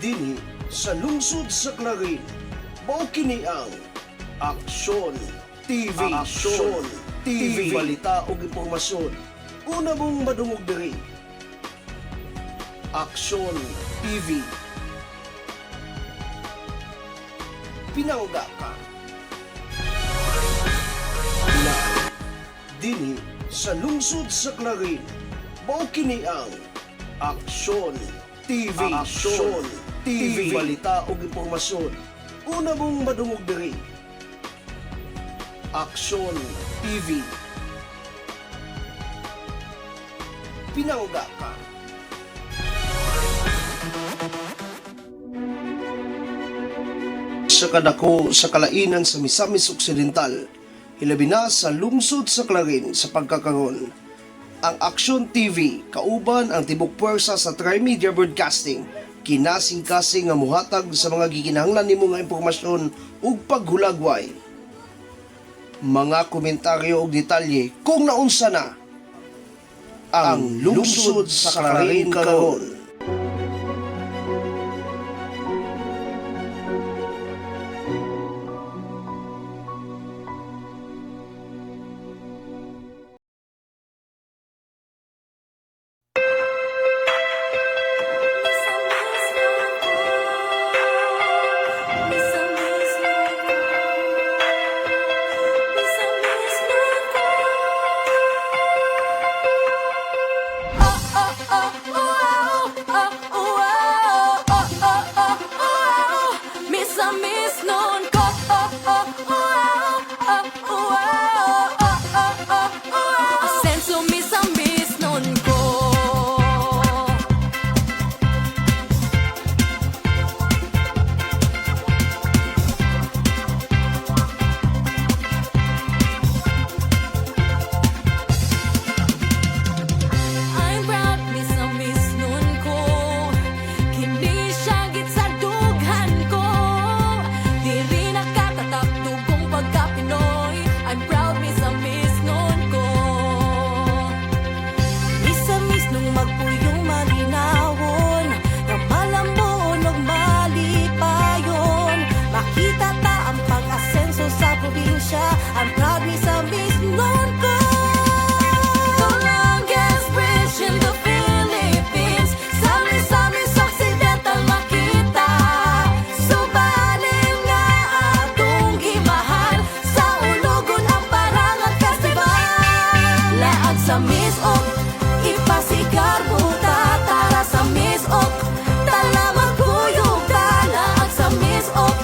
Dinhi sa lungsod sa Clarin, mao kini ang Aksyon TV. Aksyon TV. Balita o impormasyon. Una mong madungog diri. Aksyon TV. Pinangga ka. Na dinhi sa lungsod sa Clarin, mao kini ang Aksyon TV. Aksyon TV. Balita o impormasyon. Una mong madungog diri. Aksyon TV. Pinangga ka. Sa kadako sa kalainan sa Misamis Occidental, hilabi na sa lungsod sa Clarin sa pagkakaroon. Ang Aksyon TV, kauban ang tibok puwersa sa Trimedia Broadcasting, kinasing-kasing nga muhatag sa mga gikinahanglan nimo nga impormasyon ug paghulagway. Mga komentaryo ug detalye kung naunsa na ang lungsod sa Clarin karon. I'm proud me sa misnon ko. The longest bridge in the Philippines, sa Misamis Occidental makita. Subaling nga atong gimahal, sa Ulugon ang Parangal Festival. Laag sa Misok, ipasigar buta, tara sa Misok, tala magkuyog ta. Laag sa Misok,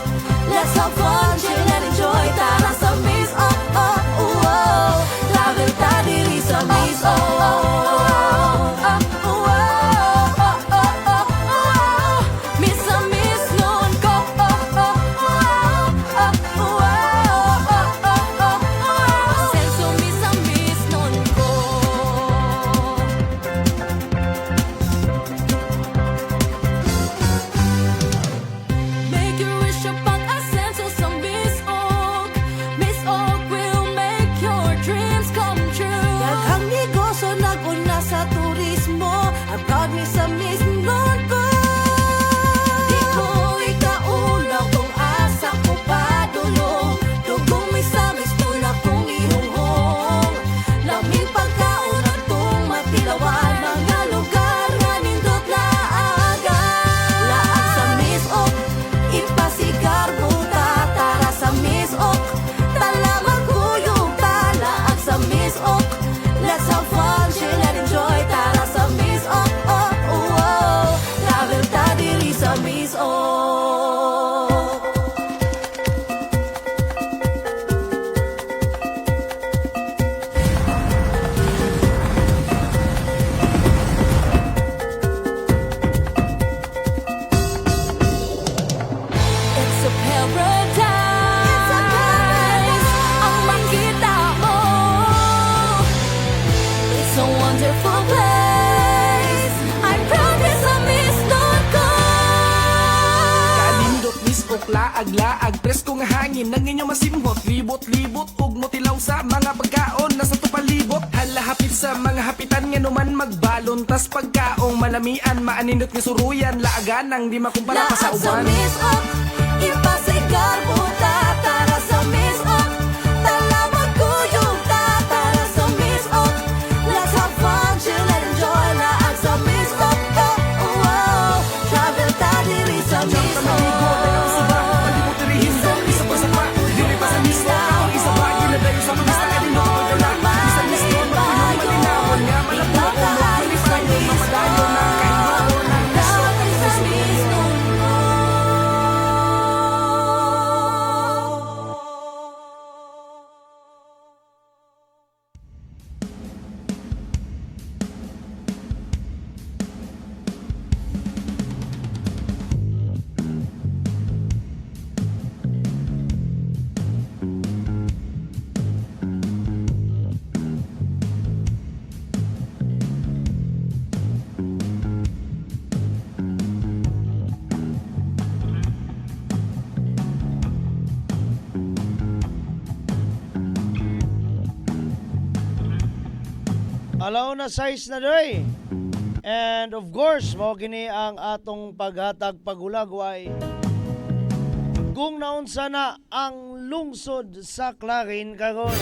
let's have fun, chill and enjoy. Tara sa Misok, oh, oh, oh. Travel ta diri sa Misok. Make your wish upang asenso sa Misok. Misok will make your dreams come true. Daghang negosyo nag-una sa turismo. I'm proud me sa Misnon ko. Di ko ikauna kung asa ko padulong. Dugong Misamis tula kong ihunghong. Laming pagkaon atong matilawan. Mga lugar nga nindot laagan. Laag sa Misok, ipasigar buta, tara sa Misok, tala magkuyog ta. Laag sa Misok, let's have fun, chill and enjoy. Tara sa Misok, oh, oh, oh. Travel ta diri sa Misok. It's a paradise. Ang makita mo. It's a wonderful place. I'm proud me sa Misnon ko. Kalindot misok, laag-laag, presko nga hangin nang inyo masimhot, libot-libot ug motilaw sa mga pagkaon nasa tupalibot. Hala hapit Sa mga hapitan nga numan magbalon, tas pagkaong malamian, maaninot nga suruyan, laagan ang di makumpara pa sa Laag sa uwan. misok, ipasigar buta. Tara sa misok, tala magkuyog ta. Tara sa misok, let's have fun, chill and enjoy. Laag sa misok, oh, oh. Travel ta diri sa Diyan ka maligo, dagang suba, palibot tirihin mo, isa pa sa pa, dili pa sa mismo, ang isa ba, ginadayo sa mga sa kanino, pagkala, isa mismo, magpulong malinawan, nga malabo, malipayo, mapadayo na, kahino, ng misok, Alaw na size na doy. And of course, mao gini ang atong paghatag pagulagway. Kung naunsa na ang lungsod sa Clarin karon.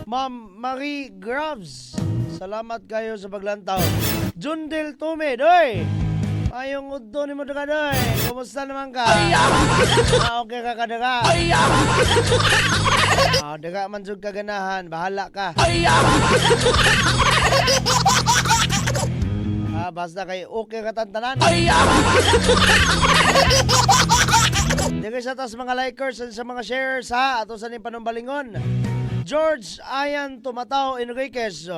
Ma'am Marie Graves, salamat kayo sa paglantaw. Jundel Tume, doy. Ayong udto ni mo daga doy. Kumusta naman ka? Okay ka kadaga? Daga man jud kaganahan, bahala ka. Basta kay okay ka tantanan. Dili sa tas mga likers at sa mga shares ha, ato sa ning panumbalingon. George Ayan Tumataw Enriquez,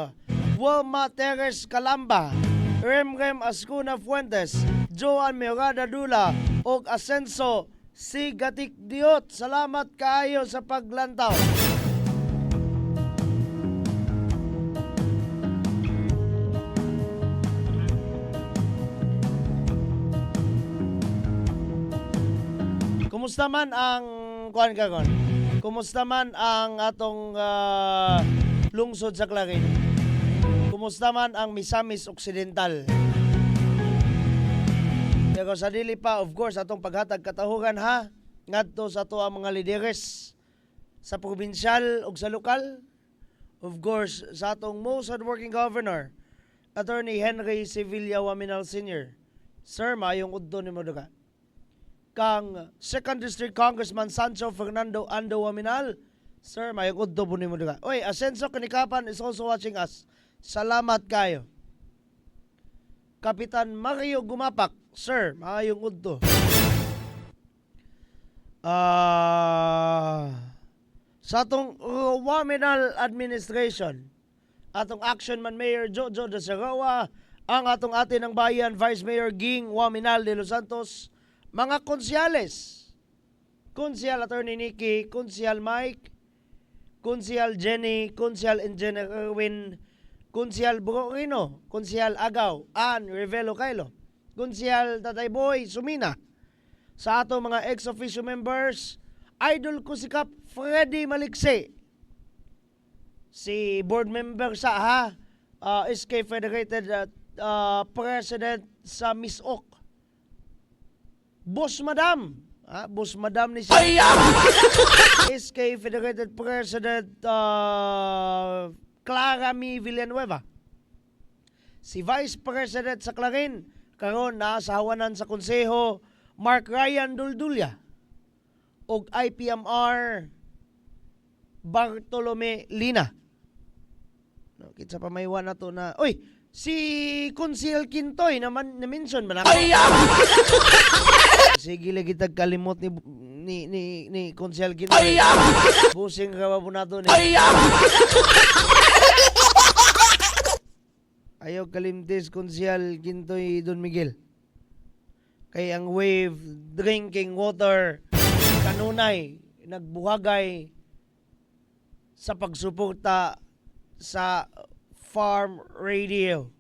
Wilma Teres Calamba, Remrem Ascuna Fuentes, Joan Mirada Dula, og Asenso Sigatik Diot. Salamat kaayo sa paglantaw. Kumusta man ang kuan kagon? Kumusta man ang atong lungsod sa Clarin? Kumusta man ang Misamis Occidental? Pero sa dili pa, of course, atong paghatag katahugan ha, ngadto sa ato ang mga lideres sa probinsyal ug sa lokal. Of course, sa atong most hardworking governor, Attorney Henry Sevilla Waminal Sr. Sir, mayong udto ni mo duga. Kang 2nd District Congressman Sancho Fernando Ando Waminal, Sir, mayong udto po ni mo duga. Oy, Asenso Kanikapan is also watching us. Salamat kayo. Kapitan Mario Gumapak, Sir, mayong udto. Sa atong Waminal Administration, atong Action Man Mayor Jojo de Sarawa, ang atong atin ng bayan Vice Mayor Ging Waminal de Los Santos, mga konsyales, Konsyal Attorney Nikki, Konsyal Mike, Konsyal Jenny, Konsyal Engineer Erwin, Konsyal Borino, Konsyal Agaw, Ann Revelo Kailo, Konsyal Tatay Boy Sumina, sa ato mga ex-officio members, idol ko si Kap Freddy Malikse, si board member sa SK Federated President sa Miss Ok, Boss Madam, Boss Madam ni siya, SK Federated President Clara Mi Villanueva, si Vice President sa Clarin, karon nasa hawanan sa konseho, Mark Ryan Duldulya, og IPMR Bartolome Lina. No, kitsa pa may na to na, oy, si Consil Quintoy naman na-mention man ako. Sige lagi tagkalimot ni Consil Quintoy. Busing ka po na to ni. Ayaw kalimtis Consil Quintoy Don Miguel. Kay ang wave drinking water kanunay nagbuhagay sa pagsuporta sa Farm Radio.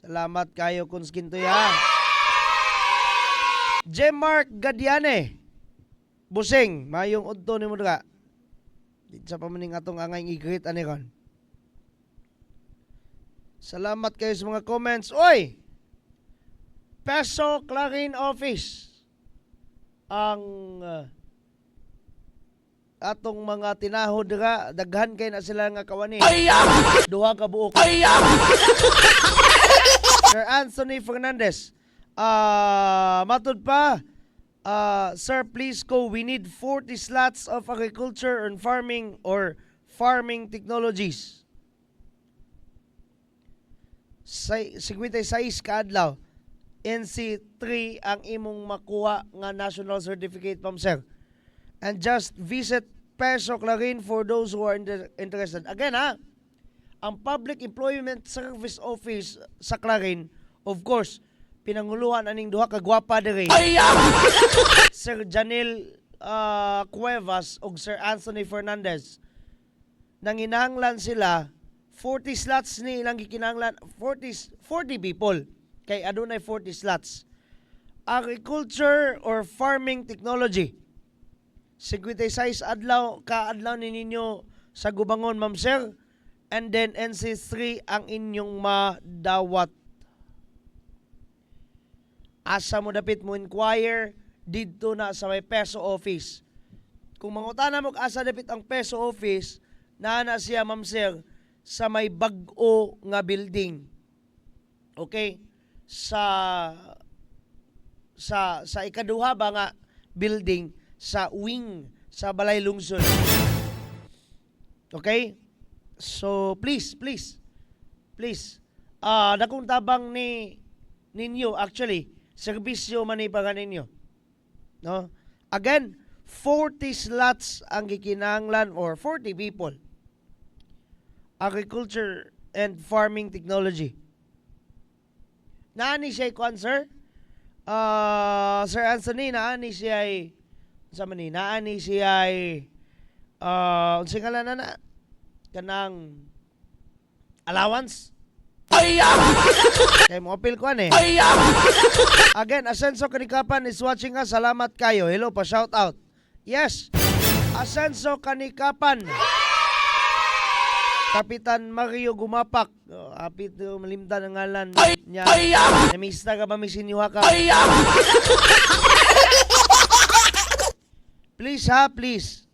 Salamat kayo Cons Quintoy ha. J. Mark Gadiane, Busing, mayong udto ni mo ka. Di sa pamaning atong angay igrit ani kon. Salamat kayo sa mga comments. Oy! Peso Clarin Office. Ang atong mga tinahod dira, daghan kay na sila nga kawani. Duha ka buok. Sir Anthony Fernandez. Matud pa. Sir, please go. We need 40 slots of agriculture and farming or farming technologies. 56 kaadlaw. NC3 ang imong makuha nga national certificate pam sir. And just visit Peso Clarin for those who are interested. Again ang Public Employment Service Office sa Clarin, of course, pinanguluhan aning duha ka gwapa diri. Sir Janil Cuevas ug Sir Anthony Fernandez. Nanginahanglan sila 40 slots ni ilang gikinahanglan 40 people kay adunay 40 slots. Agriculture or farming technology. 56 adlaw kaadlaw ni ninyo sa gubangon, ma'am sir. And then NC3 ang inyong madawat. Asa mo dapit mo inquire didto na sa may Peso Office. Kung mangutana mo asa dapit ang Peso Office, naa na siya, ma'am sir, sa may bag-o nga building. Okay? Sa ikaduha ba nga building sa wing sa Balay Lungsod. Okay? So please dakong tabang ninyo actually serbisyo man ipaga ninyo. No? Again, 40 slots ang gikinahanglan or 40 people. Agriculture and farming technology. Naani siya kwan, sir? Sir Anthony, naani siya naani siya unsing ngalan na kanang allowance. Kay mo appeal ko Again, Asenso Kanikapan is watching us. Salamat kayo. Hello pa, shout out. Yes, Asenso Kanikapan. Kapitan Mario Gumapak. Apit malimtan ang ngalan niya. Namista ka ba misinyuha ka? Please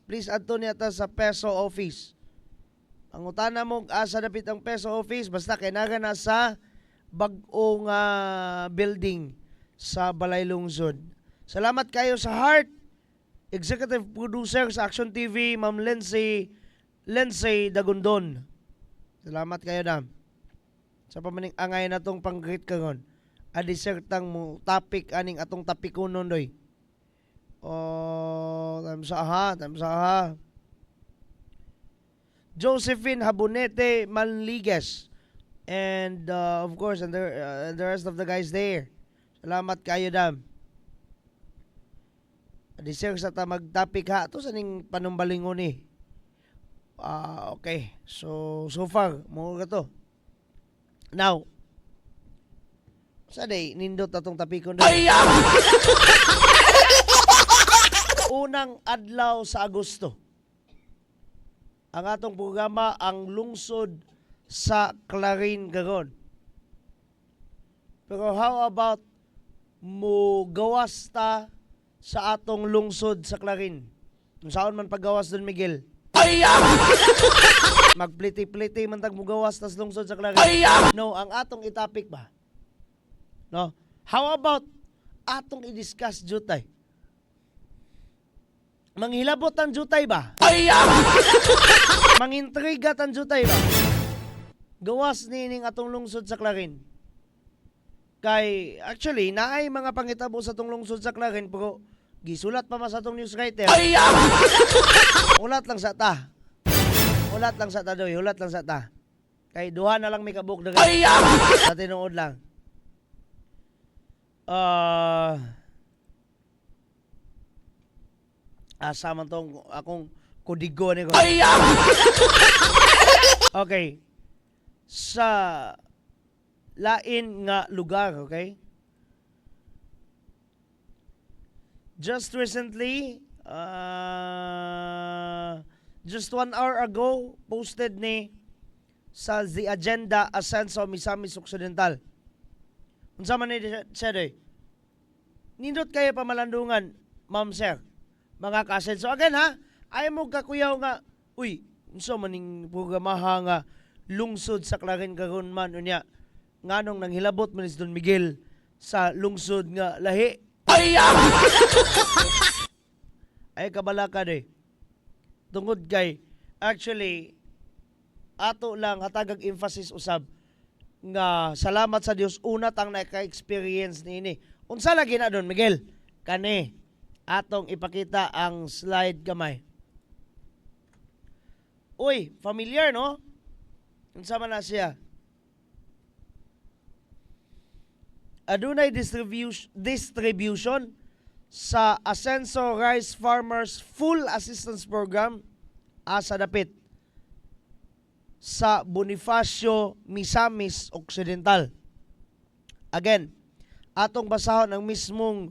Please adto niya ta sa Peso Office. Ang utana mo asa dapit ang Peso Office basta kay naga na sa bag-ong building sa Balay Lungsod. Salamat kayo sa Heart. Executive Producer sa Action TV, Ma'am Lindsay Dagundon. Salamat kayo, dam. Sa pamaning angay na tong pang-greet karon. Adisertang mo topic aning atong tapikunon doy. Tamsa ha. Josephine Habonete Manligues. And of course, and the rest of the guys there. Salamat kayo, dam. Adiser sa ta mag-topic ha. Ito sa ning panumbalingon ni. Okay. So far, mo ka to. Now, sa day, nindot atong tapikon doon. Unang adlaw sa Agosto. Ang atong programa, ang lungsod sa Clarin karon. Pero how about mo gawas ta sa atong lungsod sa Clarin? Kung saan man paggawas doon, Miguel? Magpliti-pliti man tag mugawas tas lungsod sa Clarin. No, ang atong itapik ba? No? How about atong i-discuss jutay? Manghilabot ang jutay ba? Mangintriga ang jutay ba? Gawas nining atong lungsod sa Clarin. Kay actually naay mga pangitabo sa atong lungsod sa Clarin pero gisulat pa mas atong newswriter. Ulat lang sa ta. Ulat lang sa ta doy, ulat lang sa ta. Kay duha na lang may kabuk daghan. Sa tinuod lang. Asa man tong akong kudigo ni ko. Okay. Sa lain nga lugar, okay? Just recently, just 1 hour ago, posted ni sa The Agenda Ascenso Misamis Occidental. Unsa man ni siya doy? Nindot kayo pamalandungan, ma'am sir. Mga ka-Asenso. Again ha, ay mo kakuyaw nga, uy, unsa man ning programaha nga lungsod sa Clarin karon man unya. Nganong nanghilabot man si Don Miguel sa lungsod nga lahi. Ay kabala ka doy. Tungod kay actually ato lang hatagag emphasis usab nga salamat sa Dios una tang naka-experience niini. Unsa lagi na Don Miguel? Kani atong ipakita ang slide gamay. Uy, familiar no? Unsa man na siya? Adunay distribution sa Ascenso Rice Farmers Full Assistance Program asa dapit sa Bonifacio, Misamis Occidental. Again, atong basahon ang mismong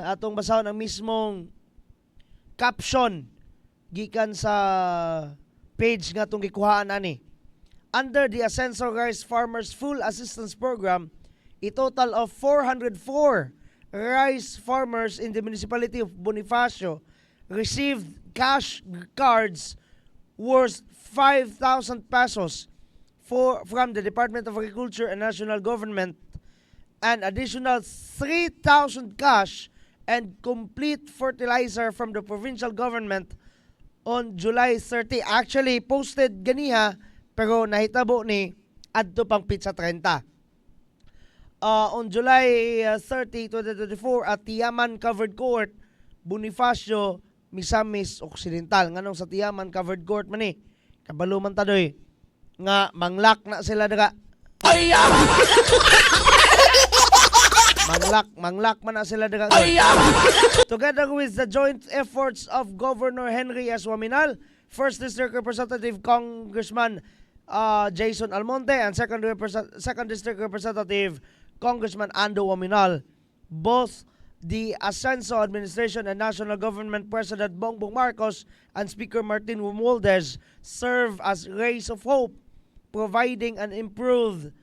atong basahon ang mismong caption gikan sa page nga itong gikuhaan ani. Under the Ascenso Rice Farmers Full Assistance Program, a total of 404 rice farmers in the municipality of Bonifacio received cash cards worth 5,000 pesos from the Department of Agriculture and National Government, an additional 3,000 cash and complete fertilizer from the provincial government on July 30. Actually, posted ganiha, pero nahitabo ni adto pang pizza 30. On July 30, 2024 at Tiaman Covered Court, Bonifacio, Misamis Occidental. Nganong sa Tiaman Covered Court man ni? Kabalo man tadoy nga manglak na sila daga. Manglak man na sila daga. Together with the joint efforts of Governor Henry S. Waminal, First District Representative Congressman Jason Almonte, and Second District Representative Congressman Ando Waminal, both the Ascenso Administration and National Government President Bongbong Marcos and Speaker Martin Romualdez serve as rays of hope, providing an improved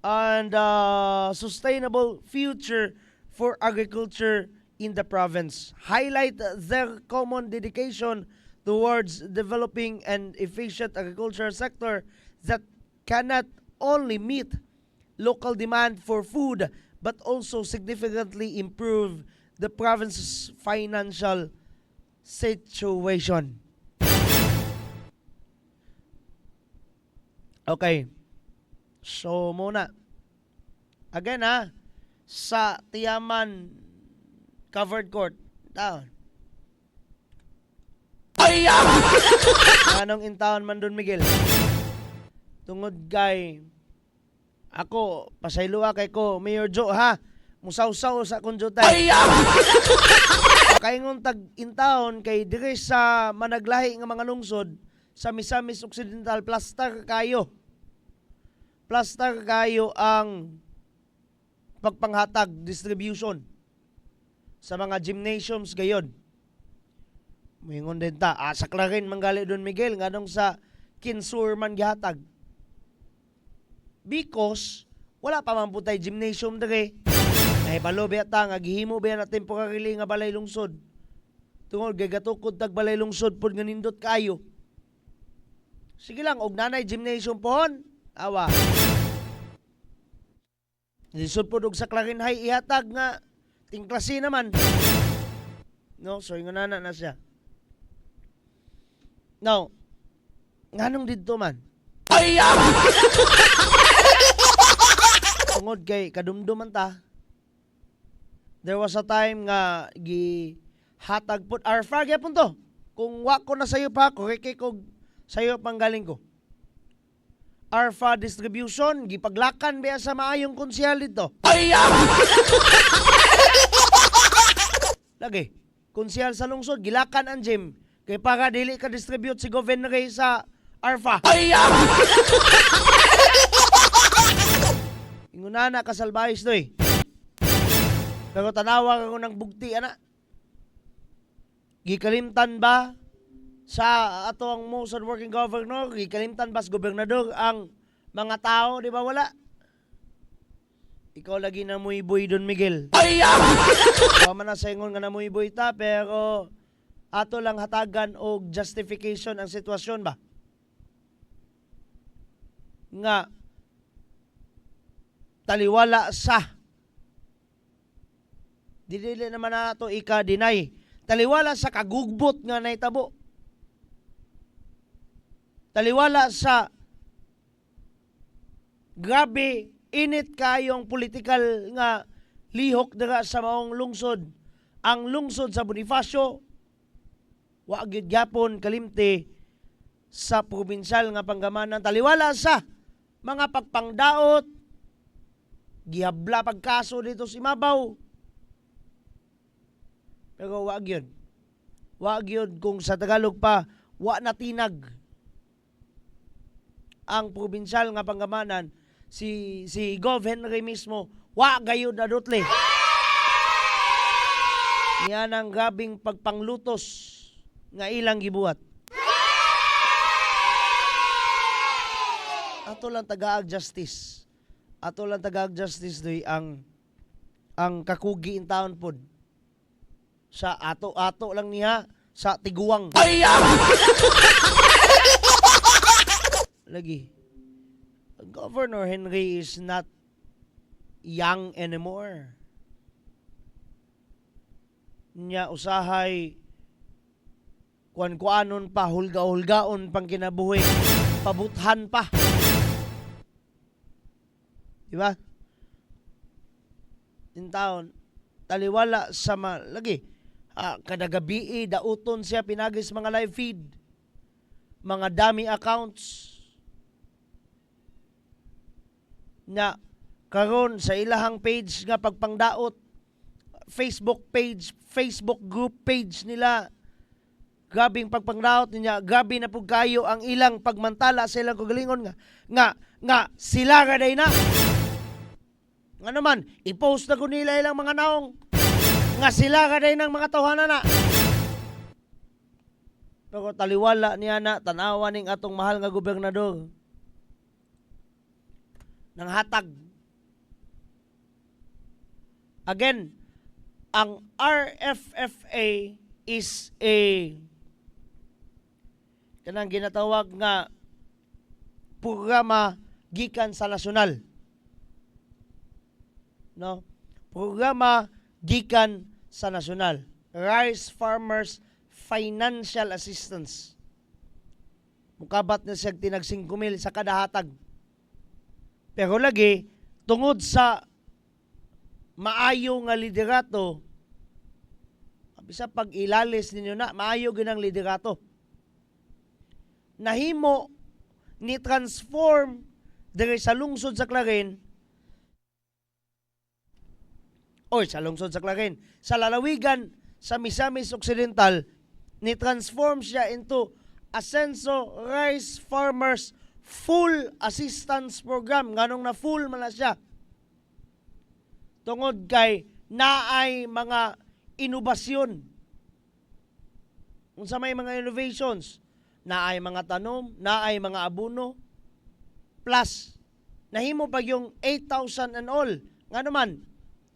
and sustainable future for agriculture in the province. Highlight their common dedication towards developing an efficient agricultural sector that cannot only meet local demand for food but also significantly improve the province's financial situation. Okay. So muna. Again sa Tiaman Covered Court. Down. Anong intaon man Don Miguel? Tungod kay ako, pasayloa kay ko, Mayor Joe ha, musawsaw sa konjutay. Kaingon tag-intaon kay dire sa managlahi nga mga lungsod sa Misamis Occidental, plaster kayo. Plaster kayo ang pagpanghatag, distribution sa mga gymnasiums gayon. Moingon din ta, sa Clarin manggali Don Miguel, nganong sa Kinsur man gihatag. Because wala pa man putay gymnasium dere. Ay balo beta nga gihimo ba na temporarily nga balay lungsod. Tungod gagatukod tag balay lungsod pud nga nindot kayo. Sige lang og nanay gymnasium pohon. Awa. Lisod pud og sa Clarin High ihatag nga tingklase naman. No, so ingon na siya. Now, nganong didto man? Tungod kay kadumduman ta. There was a time nga gihatag pud arfa gyapon to. Kung wa ko na sayo pa ko kay ko sayo panggaling ko. Arfa distribution gipaglakan biya sa maayong konsyal dito. Lagi, konsyal sa lungsod gilakan ang gym kay para dili ka distribute si governor sa arfa. Ingunana kasalbayis doy. Pero tanawa ako ng bugti ana. Gikalimtan ba sa ato ang most working governor, ikalimtan bas gobernador ang mga tao, di ba wala? Ikaw lagi na muy boy Don Miguel. Wa man na sa ingon nga na muy boy ta, pero ato lang hatagan og justification ang sitwasyon ba? Nga taliwala sa dili naman nato ika-deny. Taliwala sa kagugbot nga naitabo. Taliwala sa grabe init kayong political nga lihok dira sa maong lungsod. Ang lungsod sa Bonifacio wa gyud gyapon kalimti sa probinsyal nga panggamanan. Taliwala sa mga pagpangdaot, gihabla pagkaso dito sa Imabaw. Pero wa gyud. Wa gyud kung sa Tagalog pa wa natinag ang probinsyal nga panggamanan si Gov Henry mismo wa gayud adutli. Niya nang grabing pagpanglutos nga ilang gibuhat. Ato lang tagaag justice. Ato lang tagaag justice doy ang kakugi in town pod. Sa ato lang niya sa tiguang. Lagi. Governor Henry is not young anymore. Nya usahay kuan-kuanon pa, hulga-hulgaon pang kinabuhi, pabuthan pa. Diba? In town, taliwala sa lagi. Kada gabi dauton siya pinagis mga live feed, mga dummy accounts na karon sa ilahang page nga pagpangdaot, Facebook page, Facebook group page nila, grabing pagpangdaot niya, grabe na pug kayo ang ilang pagmantala sa ilang kagalingon nga sila gaday na. Nga naman, i-post na ko nila ilang mga naong nga sila gaday ng mga tawhanan na. Pero taliwala niya na tanawa ning atong mahal nga gobernador ng hatag. Again, ang RFFA is kanang ginatawag nga programa gikan sa nasyonal. No? Programa gikan sa nasyonal. Rice Farmers Financial Assistance. Mukabat na siya tinag 5,000 sa kada hatag. Pero lagi, tungod sa maayo nga liderato, bisa pag ilalis ninyo na, maayo ginang liderato. Nahimo ni transform diri sa lungsod sa Clarin, sa lungsod sa Clarin, sa lalawigan sa Misamis Occidental, ni transform siya into Asenso Rice Farmers Full Assistance Program. Nganong na full man na siya. Tungod kay naay mga inobasyon. Unsa may mga innovations, naay mga tanom, naay mga abono, plus nahimo pa yung 8,000 and all. Nga naman,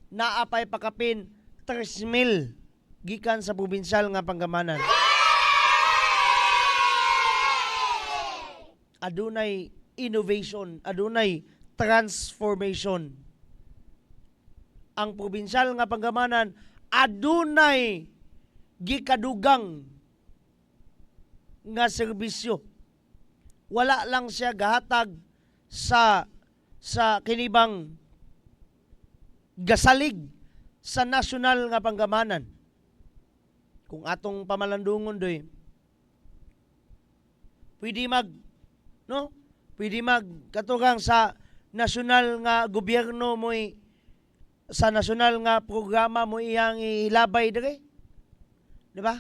naapay pakapin 3,000 gikan sa probinsyal nga panggamanan. Adunay innovation, adunay transformation. Ang probinsyal nga panggamanan adunay gikadugang nga serbisyo. Wala lang siya gahatag sa kinibang gasalig sa nasyonal nga panggamanan. Kung atong pamalandungon doy, pwede katugang sa nasyonal nga gobyerno mo sa nasyonal nga programa mo iyang ilabay dire. Di ba?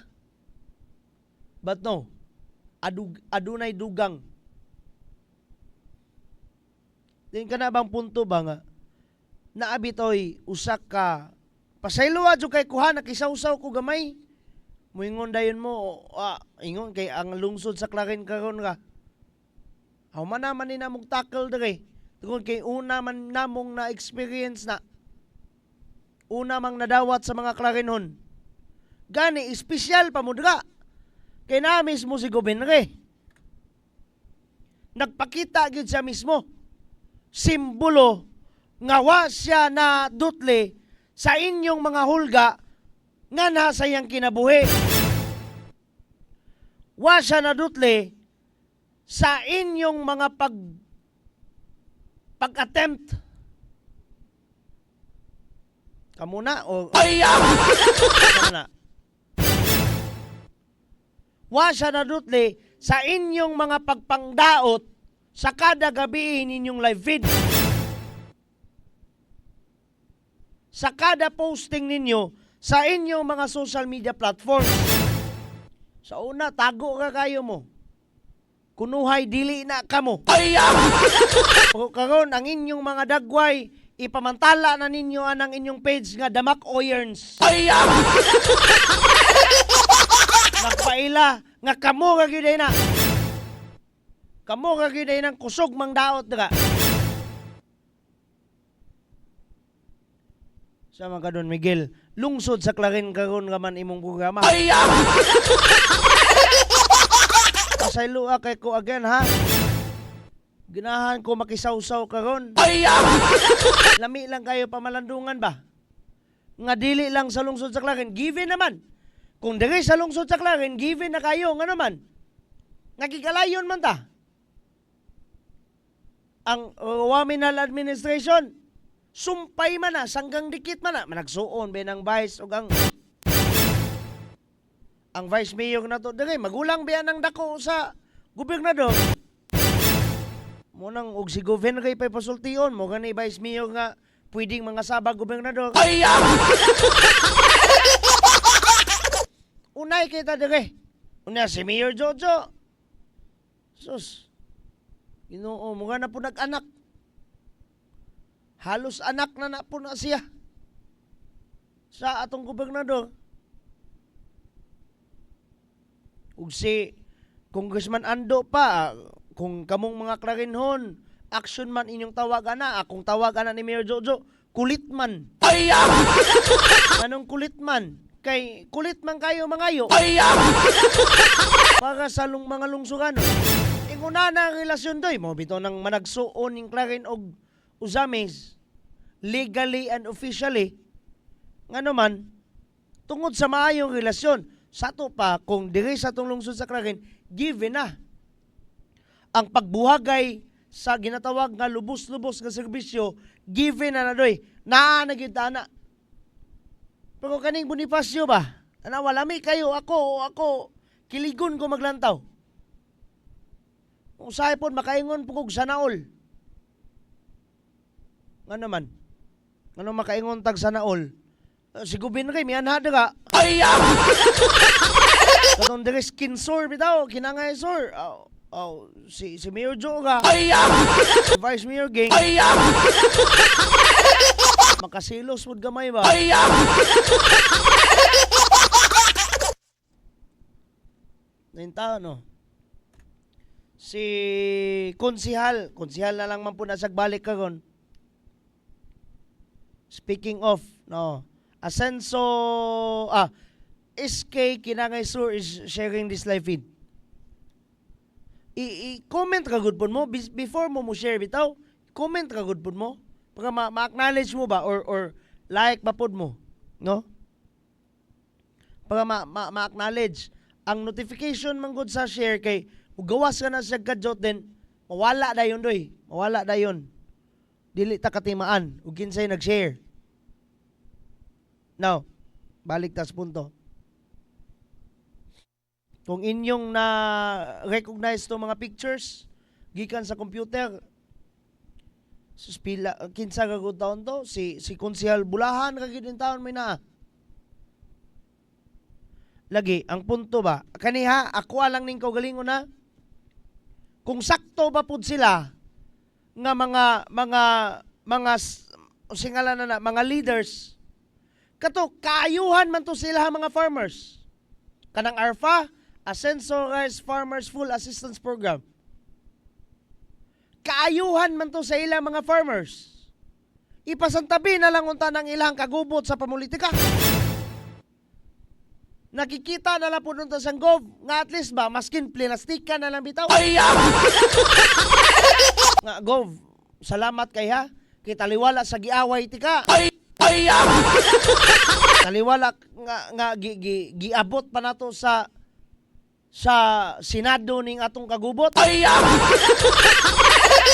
But no, adunay dugang. Din ka na bang punto ba nga naabitoy usak ka pasaylo adyo kay kuha nakisawsaw ko gamay Muingon dayon mo, ingon kay ang lungsod sa Clarin karon nga. Aw man naman ni namong tackle dere. Tungod kay una man namong na experience na. Una mang nadawat sa mga Clarinhon. Gani espesyal pa mo dira. Kay na mismo si Gobernador. Nagpakita gyud siya mismo. Simbolo nga wa siya na dutle sa inyong mga hulga nga nasa iyang kinabuhi. Wa siya na dutle sa inyong mga pag-attempt. Kamuna o kamuna. Wa siya na dutle sa inyong mga pagpangdaot sa kada gabi ninyong live feed. Sa kada posting ninyo sa inyong mga social media platforms. Sa una, tago ka kayo mo. Kunuhay, dili na kamo. O karon ang inyong mga dagway, ipamantala na ninyo anang inyong page nga Damak Oyerns. Nagpaila nga kamo kagiday na. Kamo kagiday ng kusog mang daot dira. Sama ka Don Miguel, lungsod sa Clarin karon nga man imong programa. Pasaylo kay ko again ha. Ginahan ko makisawsaw karon. Lami lang kayo pamalandungan ba? Nga dili lang sa lungsod sa Clarin, given naman. Kung diri sa lungsod sa Clarin, given na kayo nga naman. Nagigalayon man ta. Ang Waminal administration, sumpay man na, sanggang dikit man na, managsuon ba ng vice o ang vice mayor na to, dali, magulang ba ng dako sa gobernador? Munang og si governor kay pasultion mo, gani vice mayor nga, pwedeng mga sabag gobernador. Unay kita dali. Una si Mayor Jojo. Sus, Ginoo, mga na po nag-anak. Halos anak na po na siya sa atong gobernador. Ug si Congressman Ando pa, kung kamong mga Clarinhon, action man inyong tawagan na, akong tawagan na ni Mayor Jojo, kulit man. Anong kulit man? Kay kulit man kayo mangayo. Para sa mga lungsugan. Inguna na ang relasyon doy mo bito nang managsuon ning Clarin og Uzamis legally and officially nga naman tungod sa maayong relasyon sa to pa kung diri sa tong lungsod sa Clarin given na ang pagbuhagay sa ginatawag nga lubos-lubos nga serbisyo given na doy naa na gyud ana. Pero kaning Bonifacio ba ana walami kayo ako kiligon ko maglantaw. Usahay po makaingon po kog sanaol. Nga naman. Ano makaingon tag sanaol? Si Gubin kay mianha daga. Katong dere skin sore bitaw, kinangay sore. Si Mayor Joe nga. Si Vice Mayor Ging. Makasilos pud gamay ba? Ninta no. Si konsihal na lang man po nasag balik karon. Speaking of, no, Asenso, SK Kinangay Sur is sharing this live feed. I-comment ka good po mo before mo share bitaw. Comment ka good po mo para ma-acknowledge mo ba or like ba po mo, no? Para ma-acknowledge ang notification man good sa share kay gawas ka na sa kadjot din mawala dayon doy. Mawala dayon. Dili ta katimaan ug kinsay nag-share. Now, balik tas punto. Kung inyong na recognize to mga pictures gikan sa computer suspila kinsa ka gud taon to si Konsehal Bulahan ka gid taon may na. Lagi ang punto ba kaniha ako lang ning kaugalingon na kung sakto ba pud sila nga mga singalan na mga leaders kato kaayuhan man to sila mga farmers kanang ARFA, Ascenso Rice Farmers Full Assistance Program. Kaayuhan man to sa ilang mga farmers. Ipasantabi na lang unta ng ilang kagubot sa pamulitika. Nakikita na lang po nung sa gov nga at least ba maskin plastika na lang bitaw. Nga gov, salamat kay ha. Kitaliwala sa giaway tika. Taliwala nga giabot pa nato sa Senado ning atong kagubot.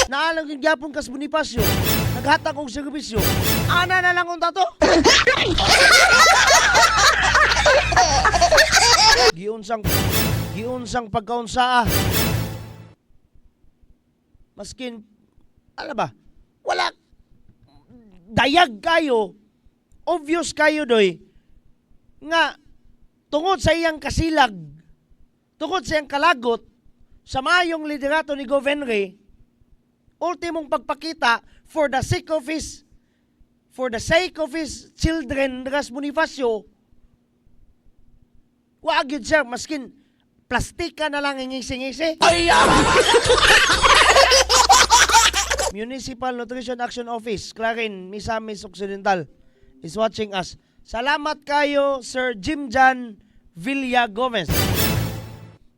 Naalang yung gyapon kas Bonifacio. Naghatag og serbisyo. Ana na lang unta to. Giunsang pagkaunsaa. Maskin ala ba? Wala dayag kayo. Obvious kayo doy nga tungod sa iyang kasilag, tungod sa iyang kalagot sa mayong liderato ni Govenre, ultimong pagpakita for the sake of his children Ras Bonifacio, wag yun siya maskin plastika na lang ingisi-ngisi. Municipal Nutrition Action Office, Clarin, Misamis Occidental is watching us. Salamat kayo, Sir Jimjan Villa Gomez.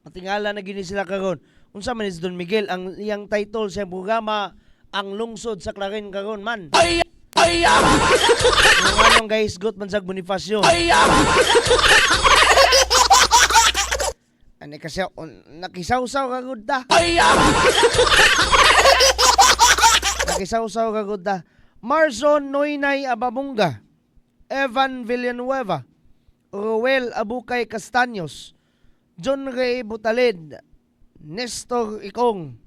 Matingala na gini sila karon. Unsa man is Don Miguel ang iyang title sa programa ang lungsod sa Clarin karon man. Yung anong guys got man sa Bonifacio. Ani kasi nakisaw-saw kagud ta. Nakisaw-saw kagud ta. Marzon Noynay Ababunga, Evan Villanueva, Roel Abukay Castaños, John Ray Butalid, Nestor Ikong,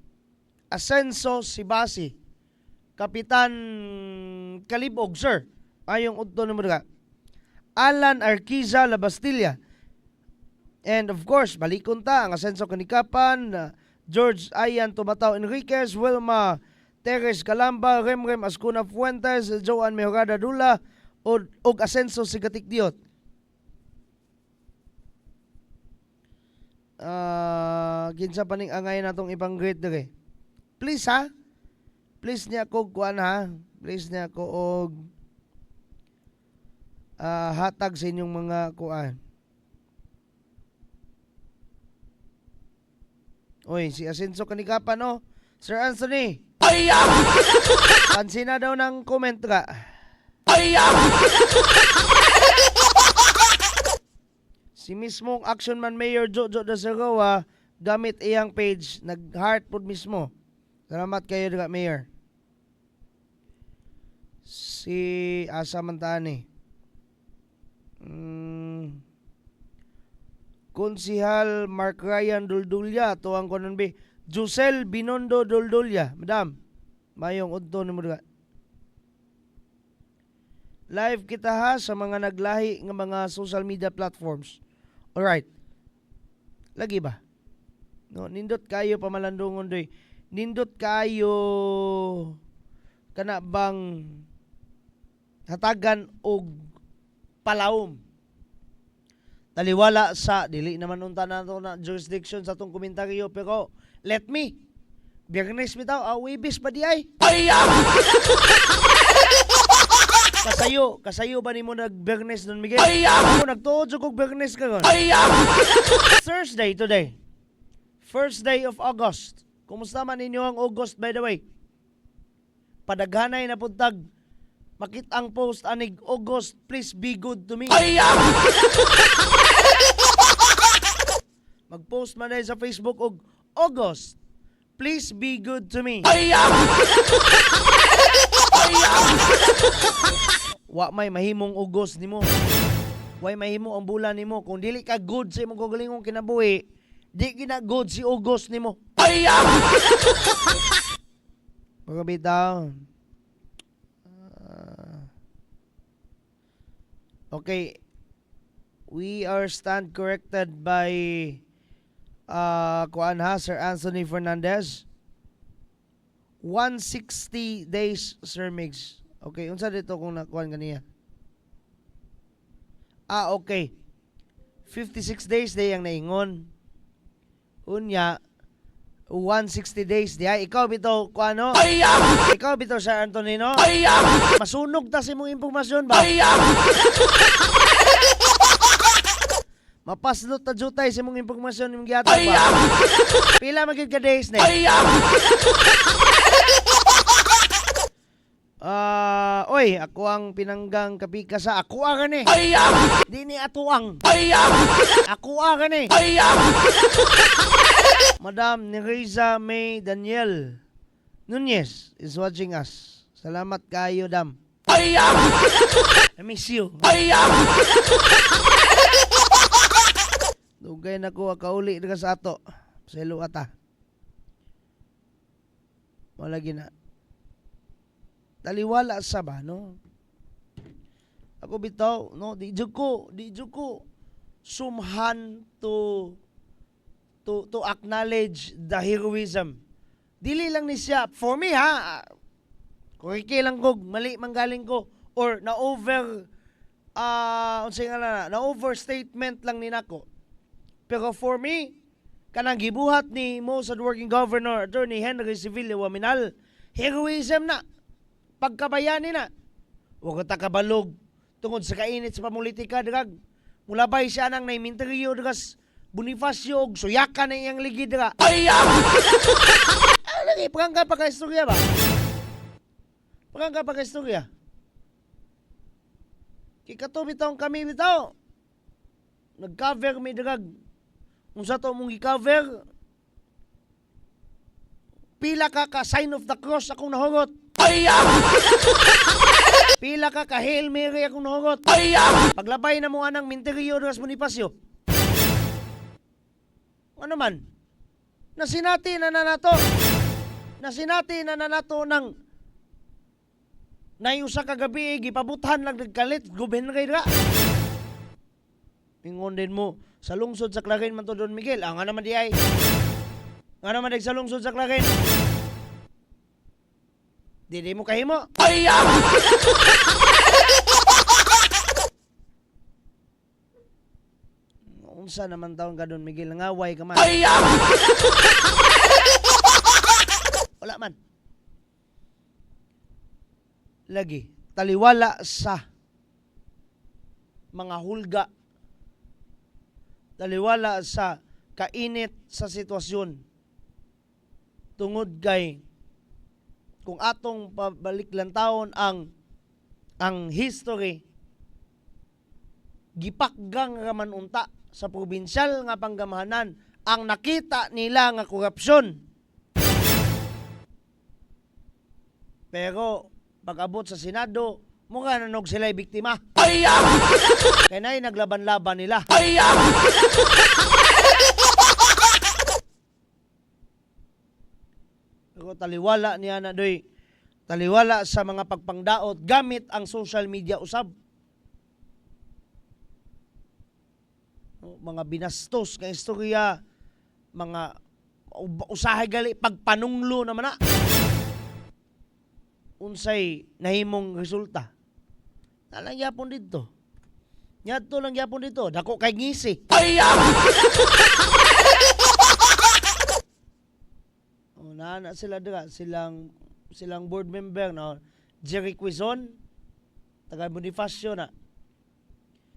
Ascenso Sibasi, Kapitan Kalibog, sir, ayong udto numero ka, Alan Arquiza Labastilla, and of course, balikon ta, ang Ascenso Kanikapan, George Ayan Tumatao Enriquez, Wilma Teres Calamba, Remrem Ascuna Fuentes, Joan Mejorada Dula, og Ascenso Sigatik Diot. Kinsa paning angay natong ipang great dire. Please ha. Please niya ko kuan ha. Please niya ko og hatag sa inyong mga kuan. Oy, si Ascenso Kanikapan no. Sir Anthony. Pansin na daw ng comment ka. Si mismong Action Man Mayor Jojo da Sagawa gamit iyang page nag-heart pod mismo. Salamat kayo daga Mayor. Si Asa Mantani. Konsihal Mark Ryan Duldulya tuang konon bi Jusel Binondo Duldulya. Madam, mayong udto ni mo daga. Live kita ha sa mga naglahi ng mga social media platforms. Alright. Lagi ba? No, nindot kayo pamalandungon doy. Nindot kayo kana bang hatagan og palawom. Taliwala sa dili naman unta nato na jurisdiction sa tong komentaryo pero let me. Biyernes bitaw, Webis pa di ay. Kasayo ba nimo nag-Biyernes Don Miguel? Ako nagtuod jud kog Biyernes karon. Thursday today. First day of August. Kumusta man ninyo ang August by the way? Padaghanay na puntag makitang post anig August, please be good to me. Mag-post man sa Facebook og August, please be good to me. Wa may mahimong August nimo. Wa mahimo ang bulan nimo kung dili ka good sa imong gagalingong kinabuhi, di gina good si August nimo. Mga bitaw. Okay. We are stand corrected by kuan ha, Sir Anthony Fernandez. 160 days, Sir Migs. Okay, unsa dito kung nakuan kaniya? Okay. 56 days day ang naingon. Unya 160 days di ay ikaw bitaw kuano? Ikaw bitaw Sir Antonino? Masunog ta sa imong impormasyon ba? Mapaslot ta jutay sa imong impormasyon imong gihatag ba? Pila magid ka days na? Oy, ako ang pinanggang kapika sa ako gani. Di ni atuang. Ako gani. Madam Nereza May Daniel Nunez is watching us. Salamat kayo, Dam. I miss you. Dugay na ko kauli daga sa ato. Selo ata. Wala gina. Taliwala sa ba, no? Ako bitaw, no? Di jud ko sumhan to acknowledge the heroism. Dili lang ni siya. For me, ha? Kuriki lang ko, mali manggaling ko. Or na-over, na-overstatement lang ni nako. Pero for me, kanang gibuhat ni Mossad Working Governor, Attorney Henry Civilla Waminal, heroism na. Pagkabayani na. Huwag ka takabalog tungod sa kainit sa pamulitika, drag. Mulabay siya nang naiminteriyo, dragas, Bonifacio, og suyakan na iyang ligid, draga. Lagi, pagangka pa ka-istorya ba? Pagangka pa ka-istorya. Kikato bitaw kami bitaw. Nag-cover may drag. Kung sa to mong i-cover, pila ka sign of the cross akong nahugot. Pila ka Hail Mary akong nahugot. Paglabay na mo anang minteriyo dos Bonifacio. Ano man? Nasinati na nato ng nayusa kagabi gipabuthan lang nagkalit gobernador ra. Ingon din mo sa lungsod sa Clarin man to Don Miguel. Ang naman di ay. Nga naman sa lungsod sa Clarin. Di mo kahimo. Unsa naman taon ka Don Miguel, ngaway ka man. Wala man. Lagi, taliwala sa mga hulga. Taliwala sa kainit sa sitwasyon. Tungod kay kung atong pabaliklantaon ang history, gipakgang raman unta sa probinsyal nga panggamahanan ang nakita nila nga korupsyon. Pero pag-abot sa Senado, mukha nanog sila'y biktima. Kaya na'y naglaban-laban nila. Pero taliwala niya na doy. Taliwala sa mga pagpangdaot gamit ang social media usab. Mga binastos nga istorya, mga usahay gali pagpanunglo naman na. Unsay nahimong resulta. Nalang yapon dito. Nyadto lang yapon dito. Dako kay ngisi. Na sila dira, silang board member na Jerry Quizon, taga Bonifacio na.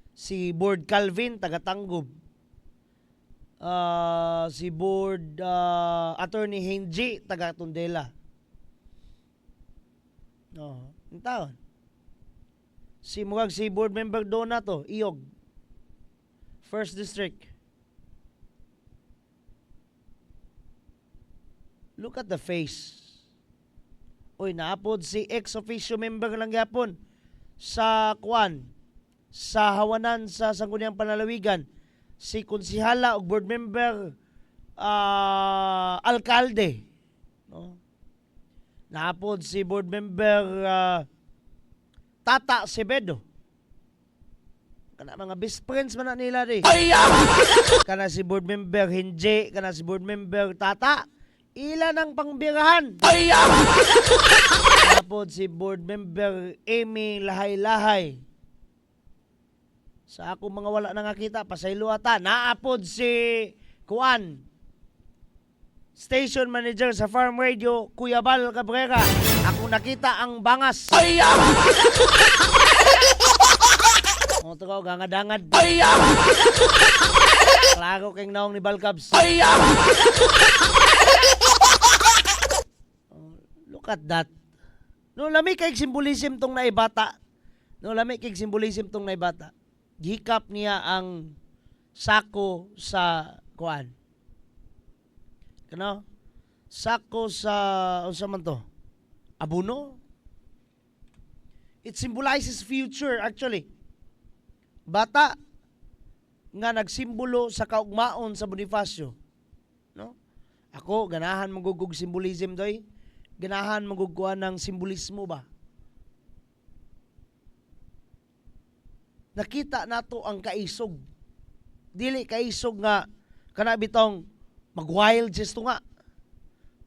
Si Board Calvin, taga Tanggob. Si Board Attorney Henji, taga Tondela. Ang taon. Si Board Member Donato, Iyog. First District. Look at the face. Uy, naapod si ex-officio member lang yapon sa Kwan, sa Hawanan sa Sangguniang Panalawigan, si konsihala o board member alkalde. No? Naapod si board member Tata Sebedo. Kana mga best friends man na nila di. Kana si board member Hinje, kana si board member Tata. Ilan ang pangbirahan? Tapos si board member Amy Lahay-Lahay. Sa ako mga wala na nga kita, pasaylo ata. Naapod si Kuan, station manager sa Farm Radio, Kuya Bal Cabrera. Ako nakita ang bangas. O ito ko, gangad-angad. Klaro keng naong ni Balcabs. Look at that. No, lami kay simbolism tong naibata. Gihikap niya ang sako sa kuan. Kano? Sako sa unsa man to? Abono? It symbolizes future actually. Bata nga nagsimbolo sa kaugmaon sa Bonifacio. No? Ako ganahan magugug symbolism doy. Ganahan magugkuan ng simbolismo ba? Nakita nato ang kaisog. Dili kaisog nga kana bitong mag-wild gesto nga.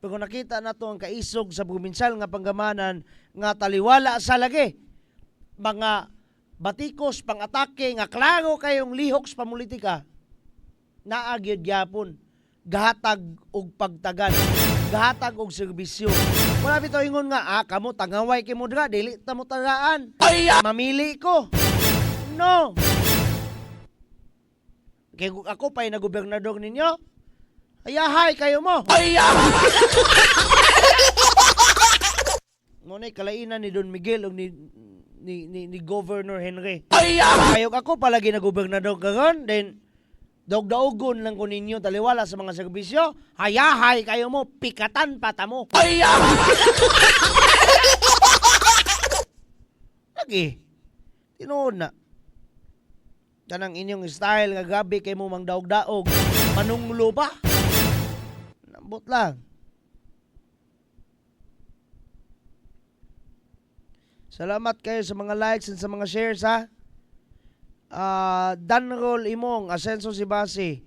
Pero nakita nato ang kaisog sa probinsal nga panggamanan nga taliwala sa lagi. Mga batikos, pang-atake, nga klaro kayong lihok sa pamulitika. Naagyod gyapon. Gahatag og pagtagan. Gahatag og serbisyo. Wala bitaw ingon nga, kamo tangaway kay mo dira, dili ta mo tagaan. Mamili ko. No. Kaya ako pa'y na gobernador ninyo, ayahay kayo mo. Ngunit kalainan ni Don Miguel o ni Governor Henry. Kayog ako palagi na gobernador karon, then dog-daugon lang ko ninyo taliwala sa mga serbisyo, hayahay kayo mo, pikatan pata mo. Lagi. Tinuod na. Kanang inyong style nga gabi kay mo mang daog-daog. Manunglo ba? Nambot lang. Salamat kayo sa mga likes and sa mga shares ha. Danrol Imong, Asenso Sibasi,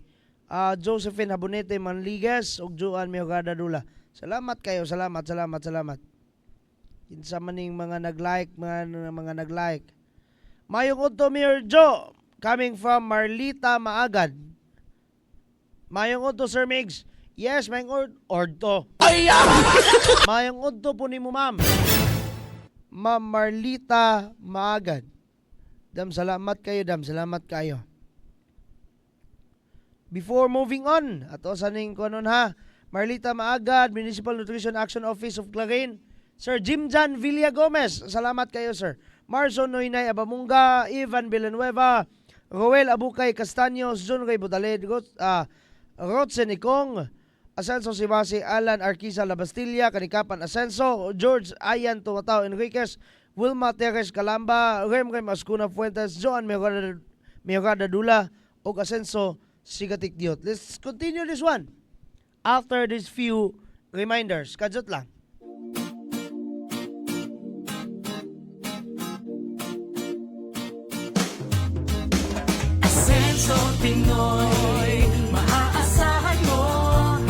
Josephine Habonete Manligues, ug Joan Miogada Dula. Salamat kayo, salamat. Kinsa maning mga nag-like, mga nag-like. Mayong udto Mayor Joe, coming from Marlita Maagad. Mayong udto Sir Migs. Yes, mayong orto. Mayong udto po ni mo ma'am. Ma'am Marlita Maagad. Dam, salamat kayo. Before moving on, ato saning ko nun ha, Marlita Maagad, Municipal Nutrition Action Office of Clarin, Sir Jimjan Villa Gomez, salamat kayo sir. Marson Noynay Abamunga, Ivan Villanueva, Roel Abukay Castaños, John Ray Budaled, Rotsen Ikong, Asenso Sibasi, Alan Arquisa Labastilla, Kanikapan Asenso, George Ayan Tumatao Enriquez, Wilma Teres Calamba, Rem Ascuna Fuentes, Joan Miogada Dula, o Asenso Sigatik Diot. Let's continue this one after these few reminders. Kajot lang. Asenso Pinoy, maaasahan mo,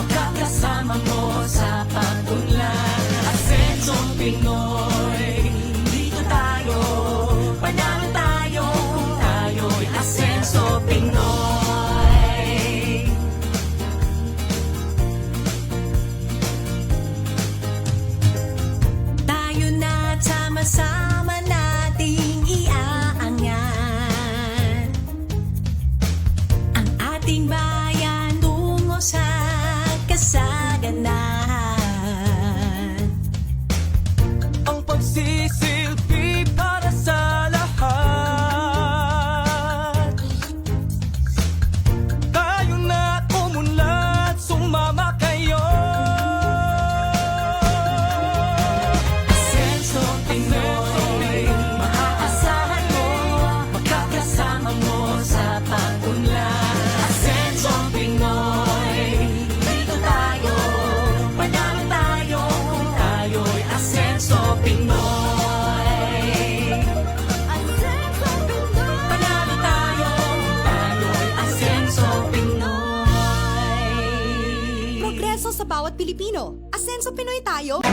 makakasama mo sa pagtunlan. Asenso Pinoy, dito tayo, panalo tayo, kung tayo'y Asenso Pinoy. Tayo na sama-sama nating iaangat ang ating bayan tungo sa kasaganahan. Ang pagsisilbi para sa lahat. Tayo na umunlad, sumama kayo. Asenso Pinoy, maaasahan mo, makakasama mo sa pagtunlan. Asenso Pinoy, dito tayo, panalo tayo, kung tayo'y Asenso Pinoy. Asenso Pinoy. Panalo tayo, kung tayo'y Asenso Pinoy. Progreso sa bawat Pilipino. Asenso Pinoy tayo.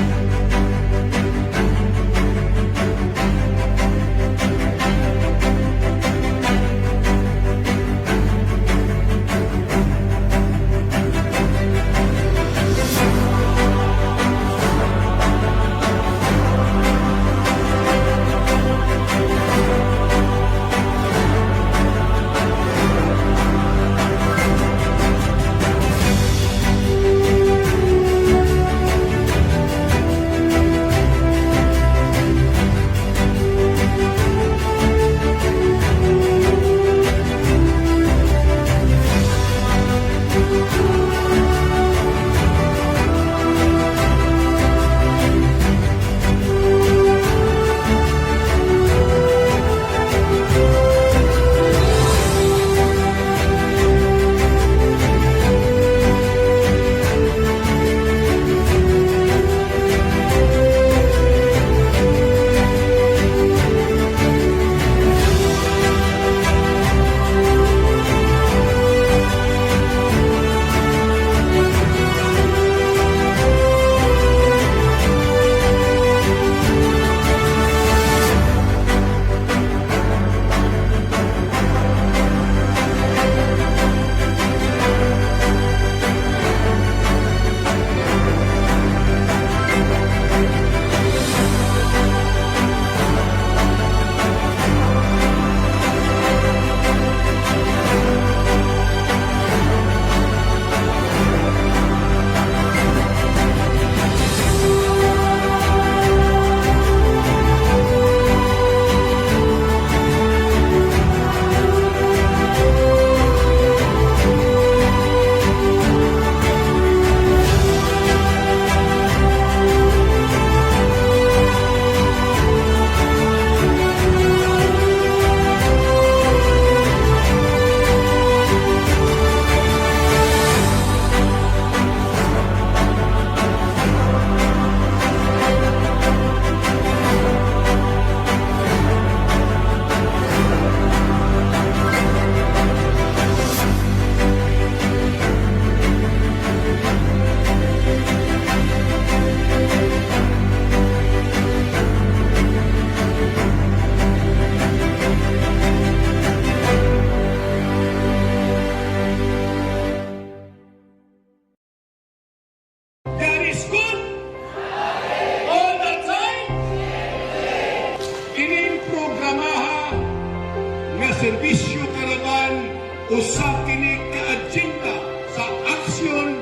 usa kini ka agenda sa aksyon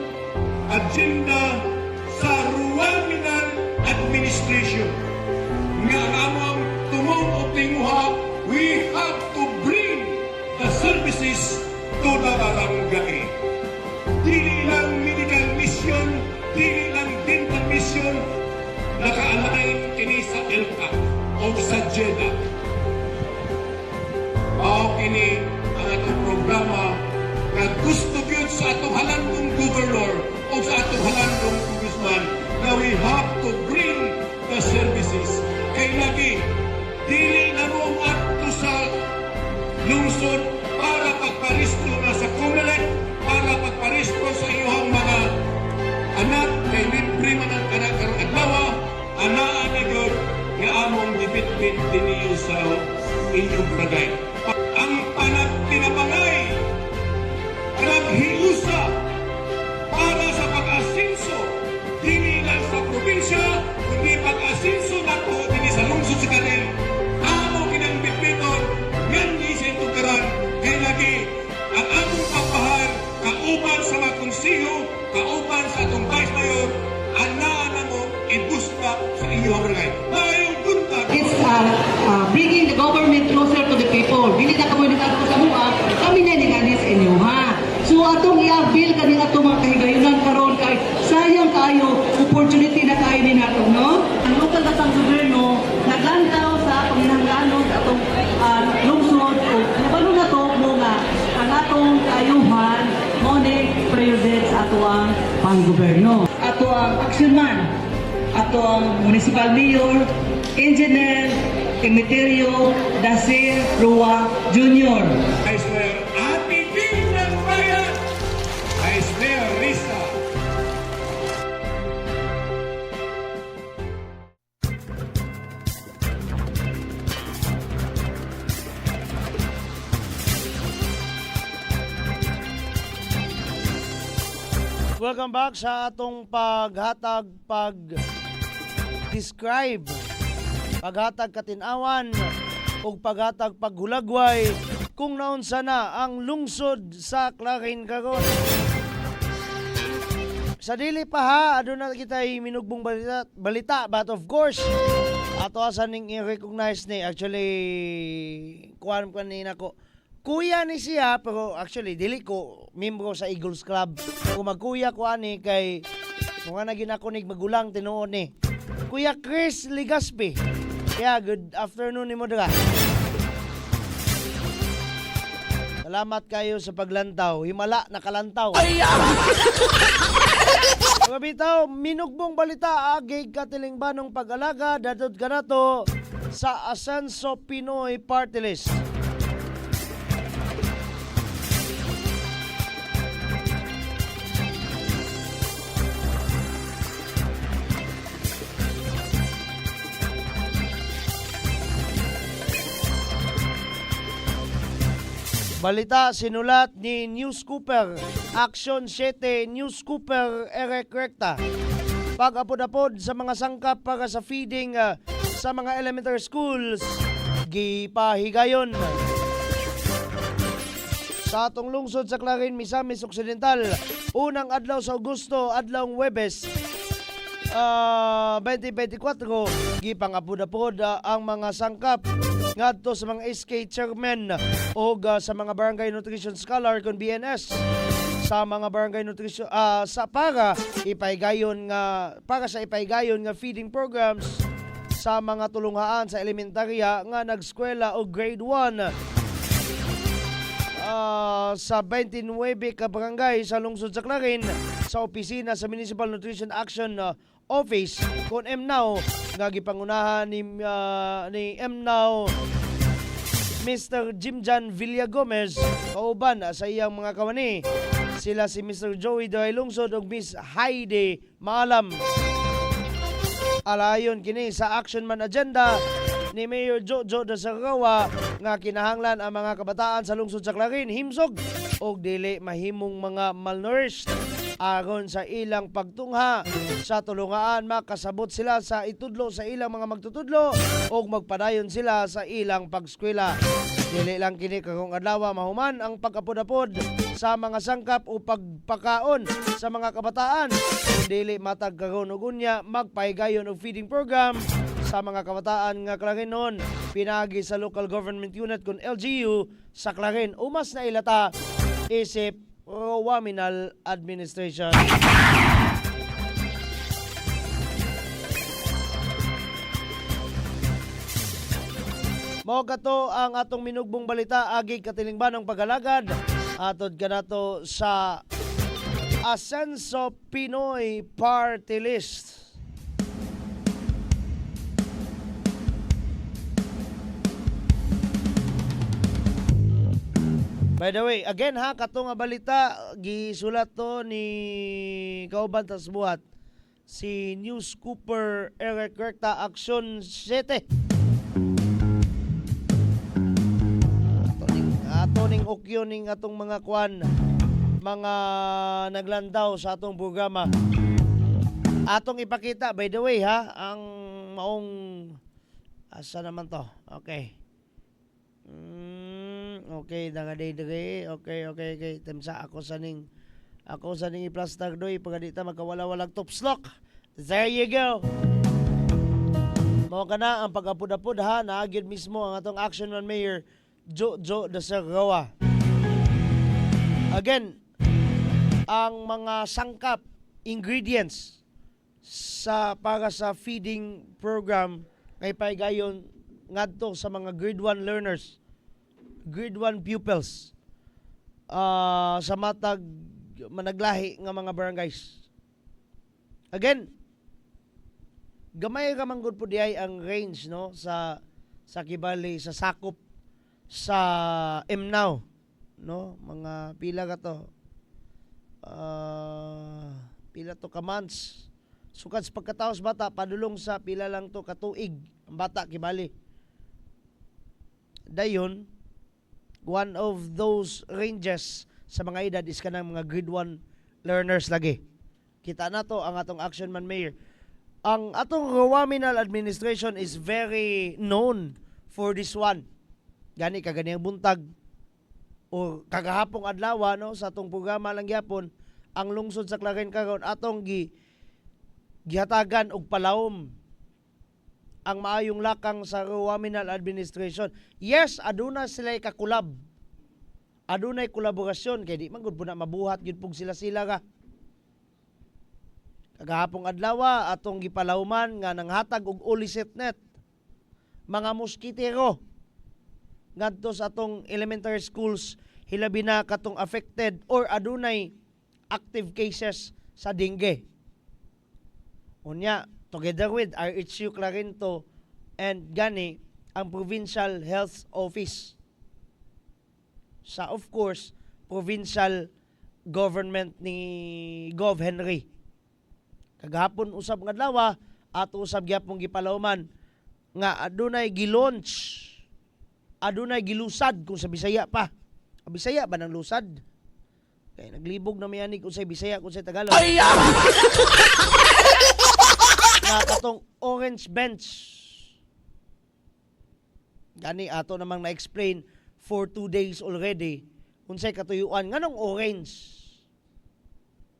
agenda sa Rural Minal Administration nga among tumong og tinguha, we have to bring the services to the barangay. Dili lang medical mission, dili lang dental mission, naka-align kini sa ELCA o sa JEDA. Mao kini ang atong programa nga gusto gyud sa atong halandong governor o sa atong halandong congressman na we have to bring the services. Kay lagi, dili na mo ato sa lungsod para pagparisto na sa COMELEC, para pagparisto sa iyong mga anak, kay libre man ang anak karong adlaw, anaan na gyud nga among dibit-bit diniyo sa inyong barangay. Ang panagtinabangay, naghiusa para sa pag-asinso, dili lang sa probinsya, kundi pag-asinso na po dili sa lungsod sa kanil. Amo kinang bitbiton, ngan isip tugaran, kay lagi, ang among pagpahal, kauban sa mga konsiyo, kauban sa atong vice mayor, anaan na mo, ibusta sa inyong barangay. Mayong punta, It's bringing the government closer to the people. Dili na kamo nagkato sa mga, kami na ningani sa inyo, ha? So atong i-avail kaning atong mga kahigayunan karon kay sayang kayo opportunity na kayo ni nato, no? Ang lokal katang gobyerno naglantaw sa panginahanglanon sa atong lungsod o nabalo na to mo nga ang atong kayuhan mo ni prioridad sa ato ang panggobyerno. Ato ang action man, ato ang municipal mayor, engineer Emeterio Dacer Rua Jr. Vice Mayor Ate Ping ng Bayan, Vice Mayor Risa. Welcome back sa atong paghatag-describe, paghatag katinawan ug paghatag paghulagway kung naunsa na ang lungsod sa Clarin karon. Sa dili pa ha, aduna kita minugbong balita, but of course ato asa ning i-recognize ni actually kuan kanina ko. Kuya ni siya, pero actually, dili ko membro sa Eagles Club. Kung magkuya ko ani kay mga naging ako magulang tinuon ni. Kuya Chris Ligaspi. Kaya, good afternoon ni mo dira. Salamat kayo sa paglantaw. Himala, nakalantaw. Mga bitaw, minugbong balita, agig katilingbanong pag-alaga, dadod ka na to sa Asenso Pinoy Party List. Balita sinulat ni News Cooper, Action 7 News Cooper Eric Recta. Pag-apod-apod sa mga sangkap para sa feeding sa mga elementary schools, gipahigayon. Sa atong lungsod sa Clarin, Misamis Occidental, unang adlaw sa Agosto, adlawng Huwebes, 2024, gipang-apod-apod ang mga sangkap ngadto sa mga SK chairman o sa mga barangay nutrition scholar kon BNS sa mga barangay nutrition para sa ipaigayon nga feeding programs sa mga tulunghaan sa elementarya nga nagskwela o grade 1 sa 29 ka barangay sa lungsod sa Clarin sa opisina sa Municipal Nutrition Action Office kon MNOW nga gipangunahan ni MNOW Mr. Jimjan Villagomez kauban sa iyang mga kawani. Sila si Mr. Joey Doy Lungsod ug Miss Heidi Maalam. Alayon kini sa action man agenda ni Mayor Jojo Dasarawa nga kinahanglan ang mga kabataan sa lungsod sa Clarin himsog og dili mahimong mga malnourished aron sa ilang pagtungha sa tulungaan makasabot sila sa itudlo sa ilang mga magtutudlo og magpadayon sila sa ilang pagskwela. Dili lang kini karong adlaw mahuman ang pag-apod-apod sa mga sangkap o pagpakaon sa mga kabataan. Kung dili matag karon ug unya magpahigayon og feeding program sa mga kabataan nga Clarinon pinagi sa local government unit kun LGU sa Clarin. Umas na ilata isip Waminal Administration. Mao kato ang atong minugbong balita agi katilingbanong paghalagad atod kanato sa Asenso Pinoy Party List. By the way, again ha, kato nga balita gisulat to ni Kauban tas buhat si News Cooper Eric Recta Action 7. Atoning okyo ning atong mga kwan, mga naglandaw sa atong programa. Atong ipakita, by the way ha, ang maong asa naman to. Okay. Okay, dangaday. Okay. Temsa ako sa ning i-plaster doy pagdita magkawala-walang topslok. There you go. Mao kana ang pag-apod-apod ha, naagid mismo ang atong Action Man Mayor Jojo de Sergawa. Again, ang mga sangkap, ingredients para sa feeding program kay paygayon ngadto sa mga grade 1 learners, grade 1 pupils sa matag managlahi nga mga barangays. Again, gamay ra man gud po diay ang range no sa kibali sa sakop sa MNOW, no, mga pila ka to pila to ka months sukad sa pagkataos bata padulong sa pila lang to katuig ang bata kibali dayon. One of those ranges sa mga edad is kanang mga grade 1 learners lagi. Kita na to ang atong Action Man Mayor. Ang atong Waminal administration is very known for this one. Gani kaganiyang buntag o kagahapong adlaw no sa atong programa lang gyapon ang lungsod sa Clarin karon atong gihatagan og palawom ang maayong lakang sa Waminal administration. Yes, aduna sila kakulab. Adunay kolaborasyon kay di man gud na mabuhat gyud pug sila ka. Kagahapong adlaw atong gipalawman nga nanghatag og uliset net mga moskitero ngadto sa atong elementary schools hilabi na katong affected or adunay active cases sa dengue. Unya, together with RHU Clarinto and gani ang Provincial Health Office sa of course provincial government ni Gov Henry. Kagahapon usab nga adlaw ato usab gyapon gipalawman nga adunay gilaunch, adunay gilusad kung sa Bisaya pa. Bisaya ba nang lusad? Kay naglibog na miyanig kung sa Bisaya kung sa Tagalog. Na katong orange bench. Gani ato namang na-explain for 2 days already unsay katuyuan nganong orange.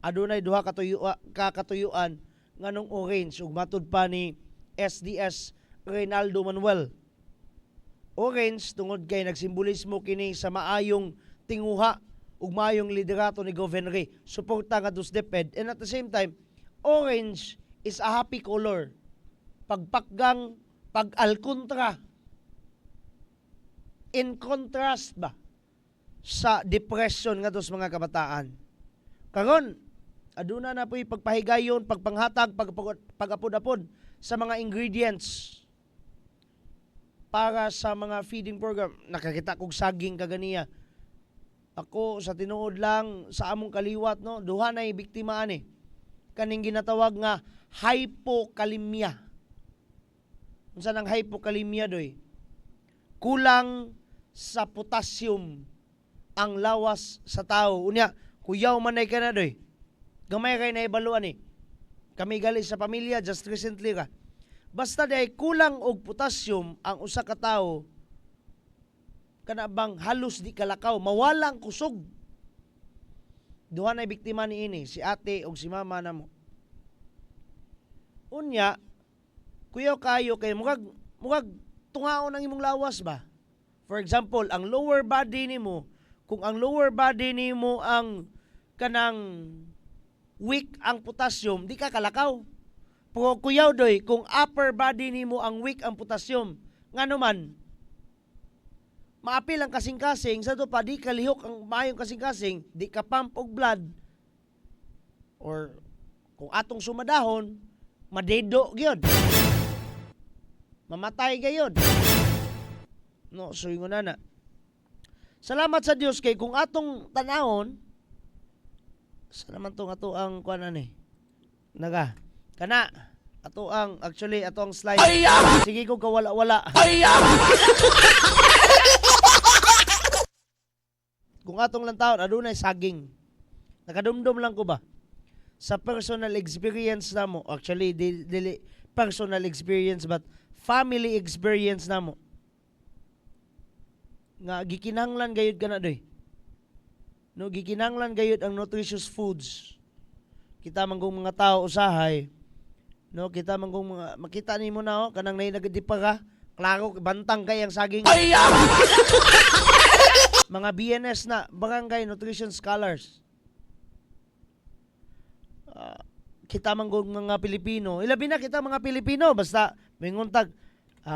Adunay duha katuyuan nganong orange ug matud pa ni SDS Reynaldo Manuel. Orange tungod kay nagsimbolismo kini sa maayong tinguha ug maayong liderato ni Gov Henry suporta nga DepEd, and at the same time orange is a happy color, pagpakgang, pag-alkontra, in contrast ba sa depression nga dos mga kabataan. Karon aduna na po'y pagpahigayon, pagpanghatag, pag-apod-apod sa mga ingredients para sa mga feeding program. Nakakita kong saging kaganiya. Ako sa tinuod lang sa among kaliwat no, duha na biktima ani. Kaning ginatawag nga hypokalemia. Unsa nang hypokalemia doy? Kulang sa potassium ang lawas sa tao. Unya, kuyaw man ay ka na doy. Gamay kay na ibaluan ni. Kami gali sa pamilya just recently ka. Basta day kulang og potassium ang usa ka tawo, kana bang halos di kalakaw, mawalang kusog. Duha na biktima ni ini, si ate o si mama namo. Unya, kuyaw kayo kay murag tungaon ang imong lawas ba? For example, ang lower body nimo, kung ang lower body nimo ang kanang weak ang potassium, di ka kalakaw. Pero kuyaw doy, kung upper body nimo ang weak ang potassium, ngano man, maapil ang kasing-kasing, sa to pa di kalihok ang mayong kasing-kasing, di ka pump og blood, or kung atong sumadahon, madedo gyud. Mamatay gayud. No, so ingon na. Salamat sa Dios kay kung atong tanahon, sa naman tong ato ang kuan ani. Kana ato ang actually ato ang slide. Sige ko kawala-wala. Kung atong lang taon adunay saging. Nakadumdum lang ko ba sa personal experience namo. Actually dili personal experience but family experience namo. Nga gikinahanglan gayud kana doy. No, gikinahanglan gayud ang nutritious foods. Kita manggong mga tao usahay. No, kita manggong mga makita nimo na kanang nay nagdipa ka. Klaro bantang kay ang saging. Mga BNS na Barangay Nutrition Scholars. Kita manggong mga Pilipino. Ilabi na kita mga Pilipino basta minguntag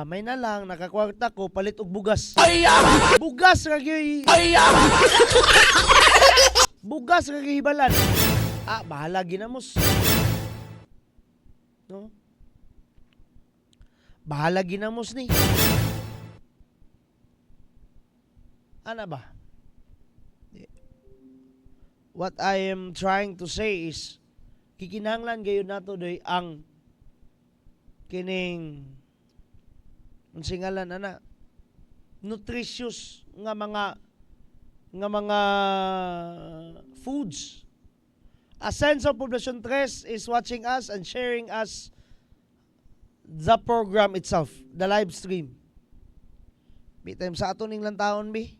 may na lang nakakwarta ko palit og bugas. Bugas ra gyud. Bugas ra gyud hibalan. Bahala ginamos. No? Bahala ginamos ni. Ana ba? What I am trying to say is kikinahanglan gayon nato doy ang kining unsingalan ana nutritious nga mga foods. Ascenso Poblacion 3 is watching us and sharing us the program itself, the live stream. Bitem sa ato ning lantawon bi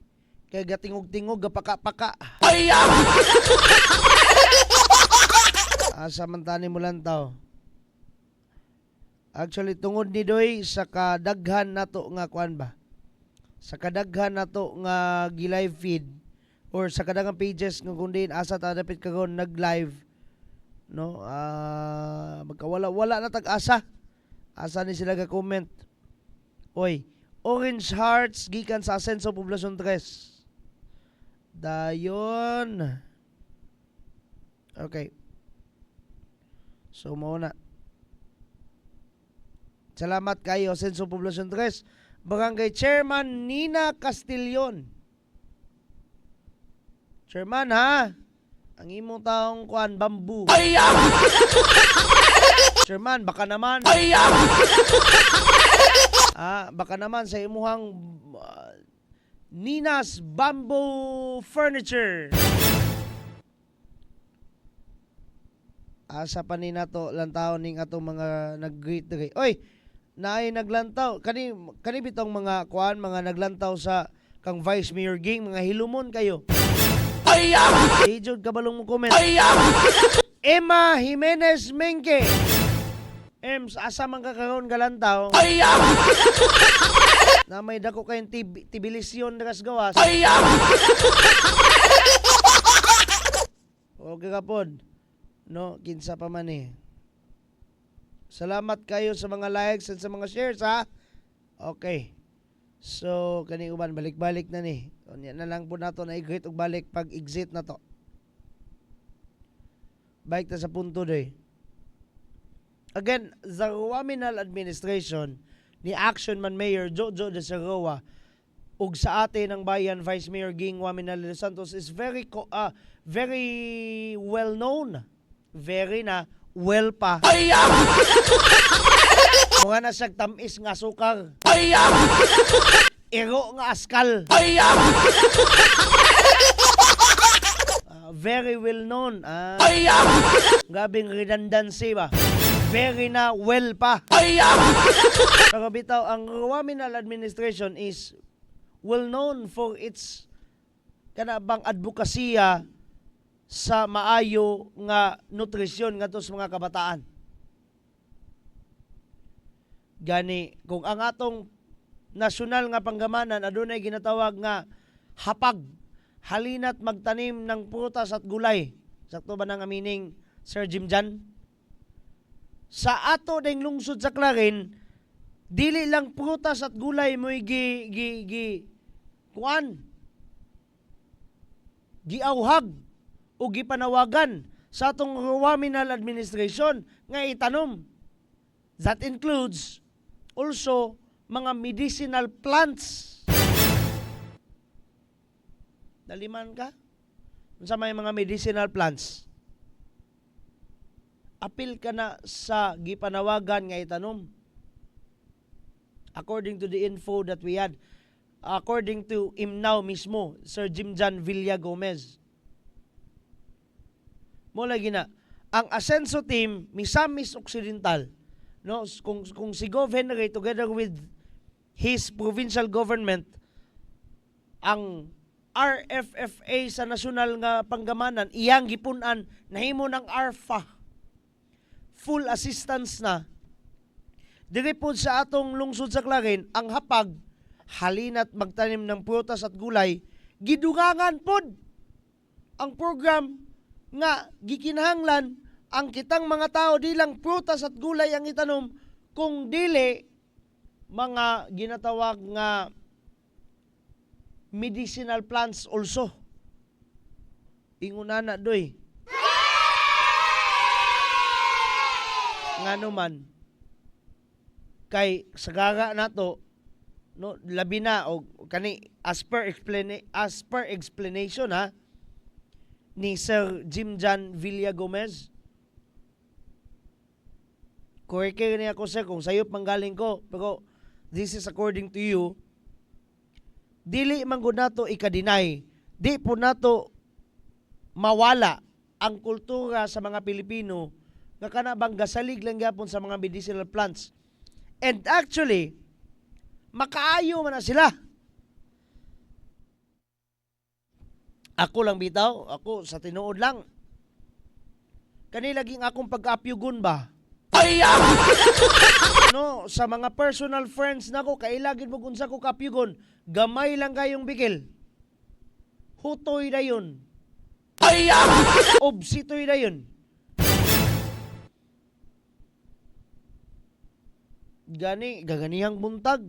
kay gatingog-tingog gapaka-paka. Samantani mo lang tao. Actually, tungod ni Doy, sa kadaghan nato nga kuan ba? Sa kadaghan nato nga gi-live feed or sa kadaghang pages nga kundin asa ta dapat kagon nag-live, no? Magkawala-wala na tag-asa. Asa ni sila ga-comment. Oy, Orange Hearts gikan sa Ascenso Poblacion 3. Dayon. Okay. So, mauna. Salamat kayo, Ascenso Poblacion 3. Barangay Chairman Nina Castillon. Chairman, ha? Ang imong taong kuan, bamboo. Chairman, baka naman. Baka naman sa imuhang Nina's Bamboo Furniture. Asa pa ni nato lantaw ning atong mga nag-greet diri. Oy, naay naglantaw kani bitong mga kuan mga naglantaw sa kang Vice Mayor Ging, mga hilumon kayo. Ijod kabalong mo comment. Emma Jimenez Mengke. Ems, asa man kakaroon galantaw. Na may dako kayong tibilisyon deras gawas. Okay kapod. No, kinsa pa man eh. Salamat kayo sa mga likes and sa mga shares ha. Okay. So, kani uban balik-balik na ni. Unya na lang po nato na i-greet og balik pag exit na to. Balik ta sa punto doy. Again, the Roaminal administration ni Action Man Mayor Jojo de Seroa ug sa atin ng bayan Vice Mayor Ging Roaminal de los Santos is very well known. Very na well pa. Mga nasag tamis nga sukar. Ero nga askal. Very well known. Gabing redundancy ba? Very na well pa. Pero bitaw, ang Roaminal administration is well known for its kanabang advokasya sa maayo nga nutrisyon ngadto sa mga kabataan. Gani kung ang atong nasyonal nga panggamanan adunay ginatawag nga hapag, halina't magtanim ng prutas at gulay. Sakto ba nang meaning, Sir Jim Jan? Sa ato ding lungsod sa Clarin, dili lang prutas at gulay mo'y giauhag o gipanawagan sa atong Ruwaminal Administration nga itanom. That includes also mga medicinal plants. Naliman ka? Unsa may mga medicinal plants? Apil ka na sa gipanawagan nga itanom. According to the info that we had, according to IMNAW mismo, Sir Jim Jan Villagomez. Mo lagi na, ang Asenso team, Misamis Occidental, no, kung si Gov Henry together with his provincial government, ang RFFA sa nasyonal nga panggamanan, iyang gipunan, nahimo ng ARFA. Full assistance na. Diri po sa atong lungsod sa Clarin, ang hapag, halina't magtanim ng prutas at gulay, gidugangan pod ang program nga gikinahanglan ang kitang mga tao di lang prutas at gulay ang itanom, kung dili mga ginatawag nga medicinal plants also. Inguna na doy. Ngano man kay sagara nato, no, labi na o kani as per explanation ha ni Sir Jim Jan Villagomez. Correct niya ako, sir, kung sayop manggaling ko, pero this is according to you. Dili man gud nato ika-deny, di po nato mawala ang kultura sa mga Pilipino nga kanabang gasalig lang gyapon sa mga medicinal plants. And actually, makaayo man na sila. Ako lang bitaw, ako sa tinuod lang. Kanilaging akong pag-apyugon ba? No, sa mga personal friends nako, kailagin mo kung sa ko kapyugon, gamay lang kayong bigil. Hutoy na yun. Obsitoy na yun. Gaganihang buntag.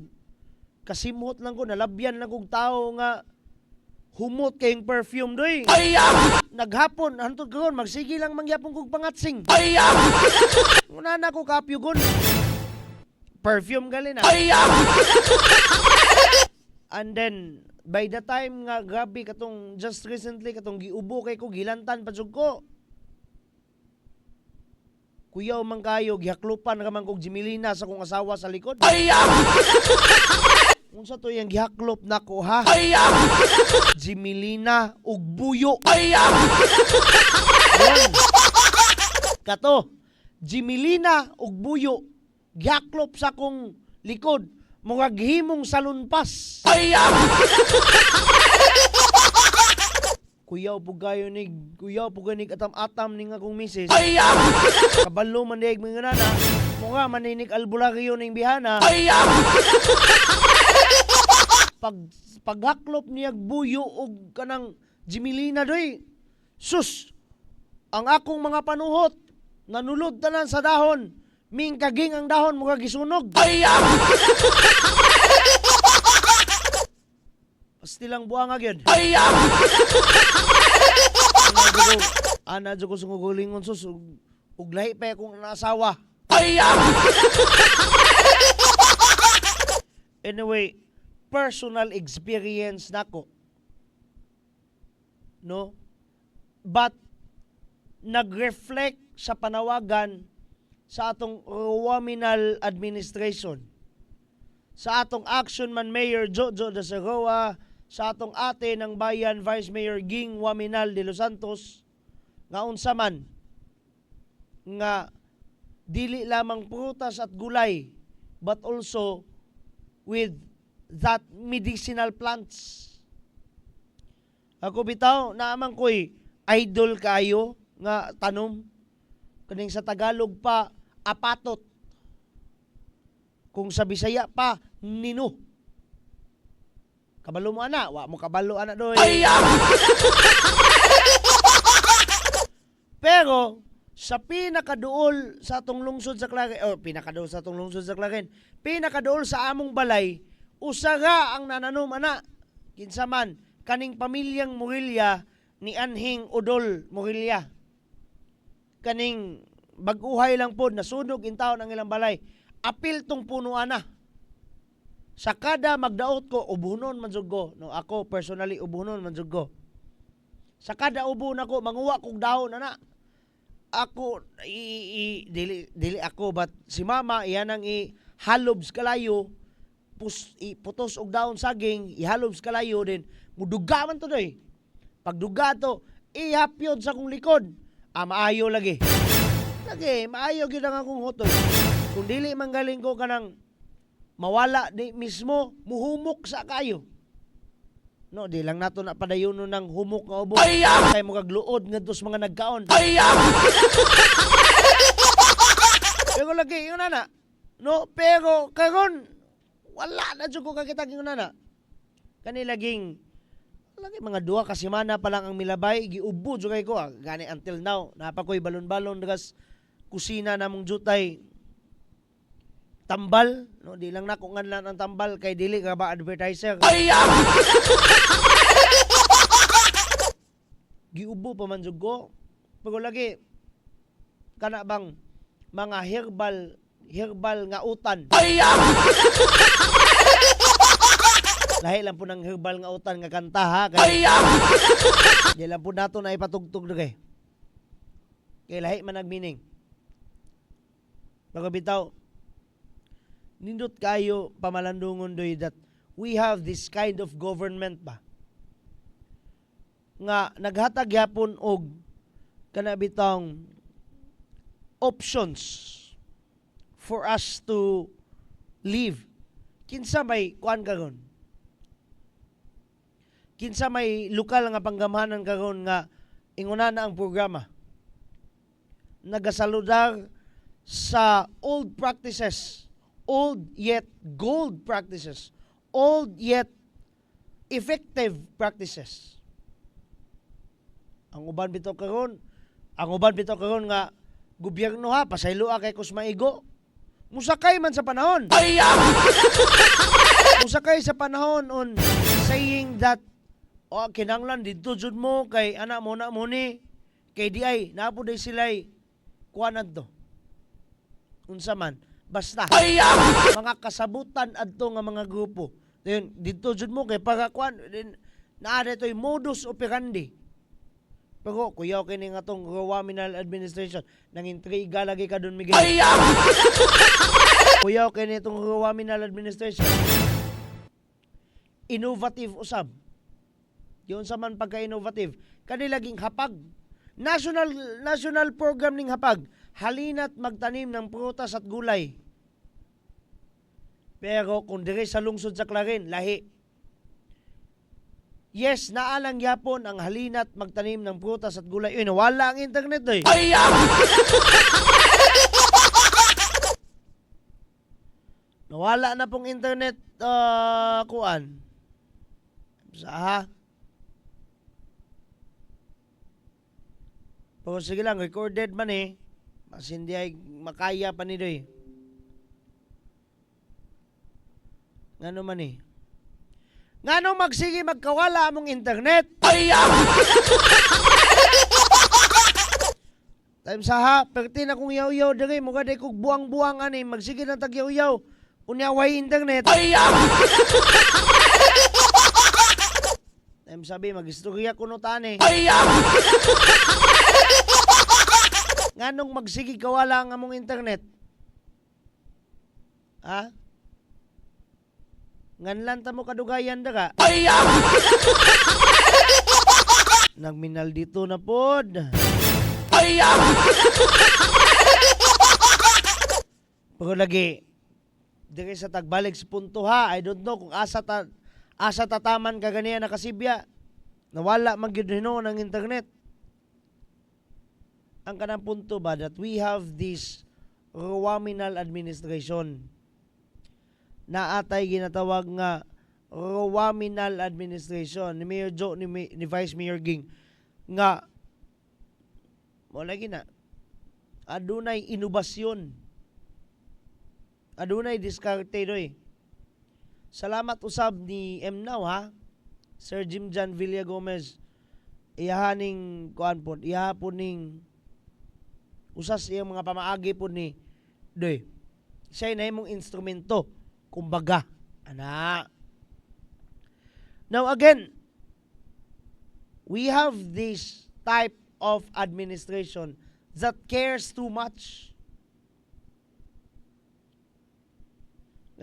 Kasimot lang ko, nalabyan lang kong tao nga humot kayong perfume doy. Naghapon, hantod karon, magsige lang mangyapon kong pangatsing. Una na ko kapyugon. Perfume gali na. And then, by the time nga grabe katong just recently, katong giubo kay ko, gilantan pa jud ko. Kuyaw man kayo, gihaklupan naman kong Jimilina sa kong asawa sa likod. Unsa to yung gihaklop na ko, ha? Jimilina ug buyo. Kato, Jimilina ug buyo, gihaklop sa kong likod, mga gihimong salunpas. Kuyaw po ganig atam-atam ni nga kong misis. Kabalo man diag mga nana, mga maninig albularyo ning bihana. Paghaklop niyag buyo og kanang Jimilina doy. Sus, ang akong mga panuhot nanulod tanan sa dahon, ming kaging ang dahon mga gisunog. Pasti lang buang agad. Ana dyan ko sungugulingon sus. Ug lahi pa akong naasawa. Anyway, personal experience nako. No? But nag-reflect sa panawagan sa atong Ruwaminal Administration, sa atong Action Man Mayor Jojo de Segoa, sa atong ate ng bayan Vice Mayor Ging Waminal de Los Santos, nga unsa man nga dili lamang prutas at gulay but also with that medicinal plants. Ako bitaw, naamang ko'y idol kayo nga tanom. Kaning sa Tagalog pa, apatot. Kung sa Bisaya pa, nino. Kabalo mo ana, wa mo kabalo ana doy. Pero sa pinakaduol sa atong lungsod sa Claren, pinakaduol sa atong lungsod sa Claren, pinakaduol sa among balay, usaga ang nananom ana. Kinsa man kaning pamilyang Morelia ni Anhing Odol Morelia. Kaning baguhay lang pod nasunog in taon ang ilang balay. Apil tong puno ana. Sa kada magdaot ko, ubunon man jud ko. No, ako personally ubunon man jud ko. Sa kada ubo nako manguwa kog dahon ana. Ako dili ako but si mama iyan ang ihalobs kalayo putos og dahon saging ihalobs kalayo din muduga man to doy. Pagduga to ihapyod sa kong likod. Maayo lagi. Maayo gyud ang akong hotoy. Kung dili man galing ko kanang mawala di mismo muhumok sa kayo. No, di lang nato na padayon ng humok nga ubo. Kay mo kagluod ngadto sa mga nagkaon. Pero lagi yung nana. No, pero karon wala na jud ko kakita yung nana. Kani laging mga 2 ka semana pa lang ang milabay giubo jud kay ko. Gani until now napakoy balon-balon dagas kusina namong jutay tambal, no, di lang nako nganlan ang tambal kay dili ka ba advertiser. Giubo pa man jud ko. Pero lagi kana bang mga herbal nga utan. Lahi lang po ng herbal nga utan nga kanta ha. Di lang po nato na ipatugtog na kay. Kay lahi man nagmeaning. Pero bitaw, nindot kayo pamalandungon doy that we have this kind of government ba nga naghatag yapon og kana bitang options for us to live. Kinsa may kuan karon? Kinsa may lokal nga panggamhanan karon nga inguna na ang programa. Nagasaludar sa old practices. Old yet gold practices. Old yet effective practices. Ang uban bitaw karon nga gobyerno ha pasaylo kay kus maigo. Musakay man sa panahon. Musakay sa panahon on saying that kinanglan dito jud mo kay anak mo na mo ni kay di ay napo day sila'y kuanan to. Unsa man basta mga kasabutan adto nga mga grupo. Then dito jud mo kay para kuan naa ditoy modus operandi. Pero kuyaw kini nga tong Rowaminal administration nang intriga lagi ka dun Miguel. Kuyaw kini tong Rowaminal administration. Innovative usab. Yun sa man pagka-innovative. Kani laging hapag. National program ning hapag. Halina't magtanim ng prutas at gulay. Pero kung diri sa lungsod sa Claren, lahi. Yes, naalang yapon ang halina't magtanim ng prutas at gulay. Uy, nawala ang internet doy. Nawala na pong internet kuan. Sa pero sige lang, recorded man mas hindi ay makaya pa ni doy. Ngano man Ngano magsige magkawala among internet? Time sa ha, perti na kong yaw-yaw diri, mga day kong buang-buang magsige na tag-yaw-yaw. Unyaway internet. Time sabi, mag-istorya kuno tani. Nganong magsige kawala ang among internet? Ha? Nganlan ta mo kadugayan daga? Nagminal dito na pod. Pero lagi, Diri sa tagbalik sa punto ha. I don't know kung asa tataman ka ganiya nakasibya. Nawala man gyud ng internet. Ang kanang punto ba that we have this Rowaminal administration na atay ginatawag nga Rowaminal administration ni Mayor Joe ni Vice Mayor Ging nga mo lagi na adunay inobasyon, adunay diskarte doy. Salamat usab ni Now ha, Sir Jim Jan Villagomez, iyahaning kuan po, ihapon ning usas iyang mga pamaagi po ni doy. Siya na imong instrumento, kumbaga, ana. Now again, we have this type of administration that cares too much.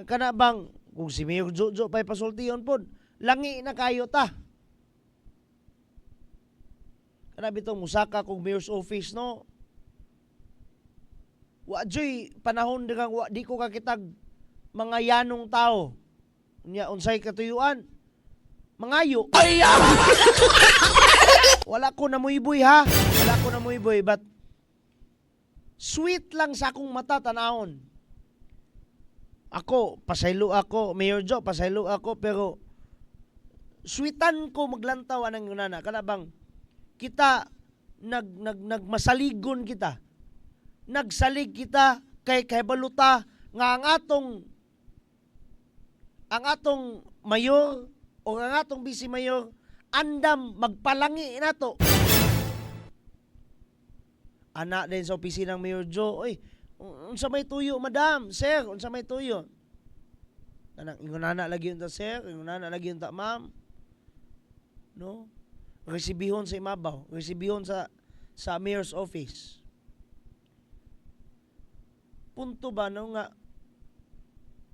Kana bang kung si Mayor Jojo pa'y pasultiyon po, langi na kayo ta. Kana bitong musaka kung mayor's office, no? Wadyo'y panahon dirang di ko kakitag mga yanong tao. Nya unsay katuyuan? Mangayo. Wala ko na muiboy ha. Wala ko na muiboy, but sweet lang sa akong mata tanahon. Ako, pasaylo ako, Mayor Joe, pasaylo ako, pero sweetan ko maglantaw anang yunana. Kana bang kita nagmasaligon kita. Nagsalig kita kay baluta nga ang atong mayor o ang atong vice mayor andam magpalangi nato. Anak din sa opisina ng Mayor Joe, oy, unsa may tuyo, madam, sir, unsa may tuyo? Kanang ingunana lagi yun ta, sir, ingunana lagi yun ta, ma'am. No? Resibihon sa imabaw, resibihon sa mayor's office. Punto ba no nga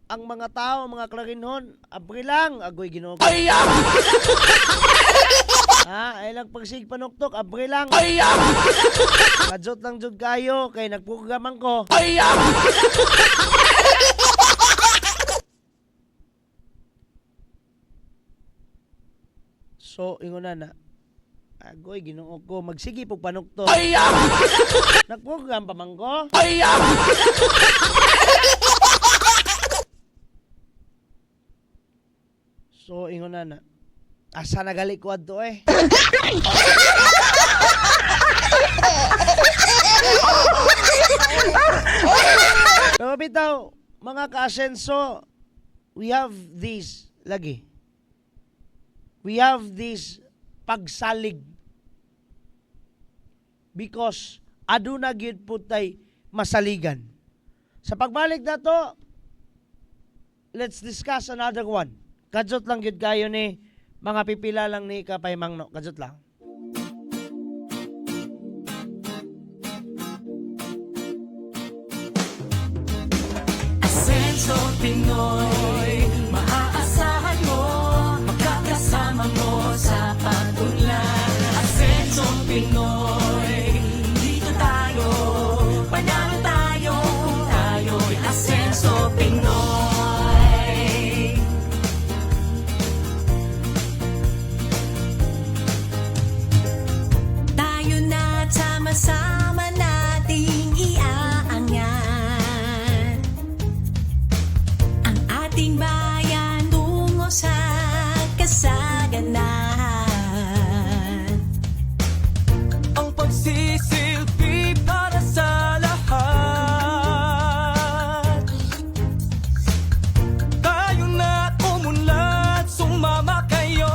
ang mga tao, mga klarinhon, abri lang, agoy Ginoo. Ha, ay lang pagsig panuktok, abri lang. Kadjot lang jud kayo kay nagpugaman ko. So, inguna na. Agoy Ginoo ko, magsigi pug panuktok. Nagpugam pa man ko. So, inguna na. Asa nagali ko adto eh. Pero bitaw, mga ka-asenso, we have this lagi. We have this pagsalig. Because aduna gyud pud tay masaligan. Sa pagbalik dato, let's discuss another one. Kajot lang gyud kayo ni mga pipila lang ni Kapay Mangno. Kajot lang. Asenso Pinoy, maaasahan mo, magkakasama mo sa pagtunlan. Asenso Pinoy, dito tayo, panalo tayo, kung tayo'y Asenso Pinoy. Tayo na sama-sama nating iaangat ang ating bayan tungo sa kasaganahan. Ang pagsisilbi para sa lahat. Tayo na umunlad, sumama kayo.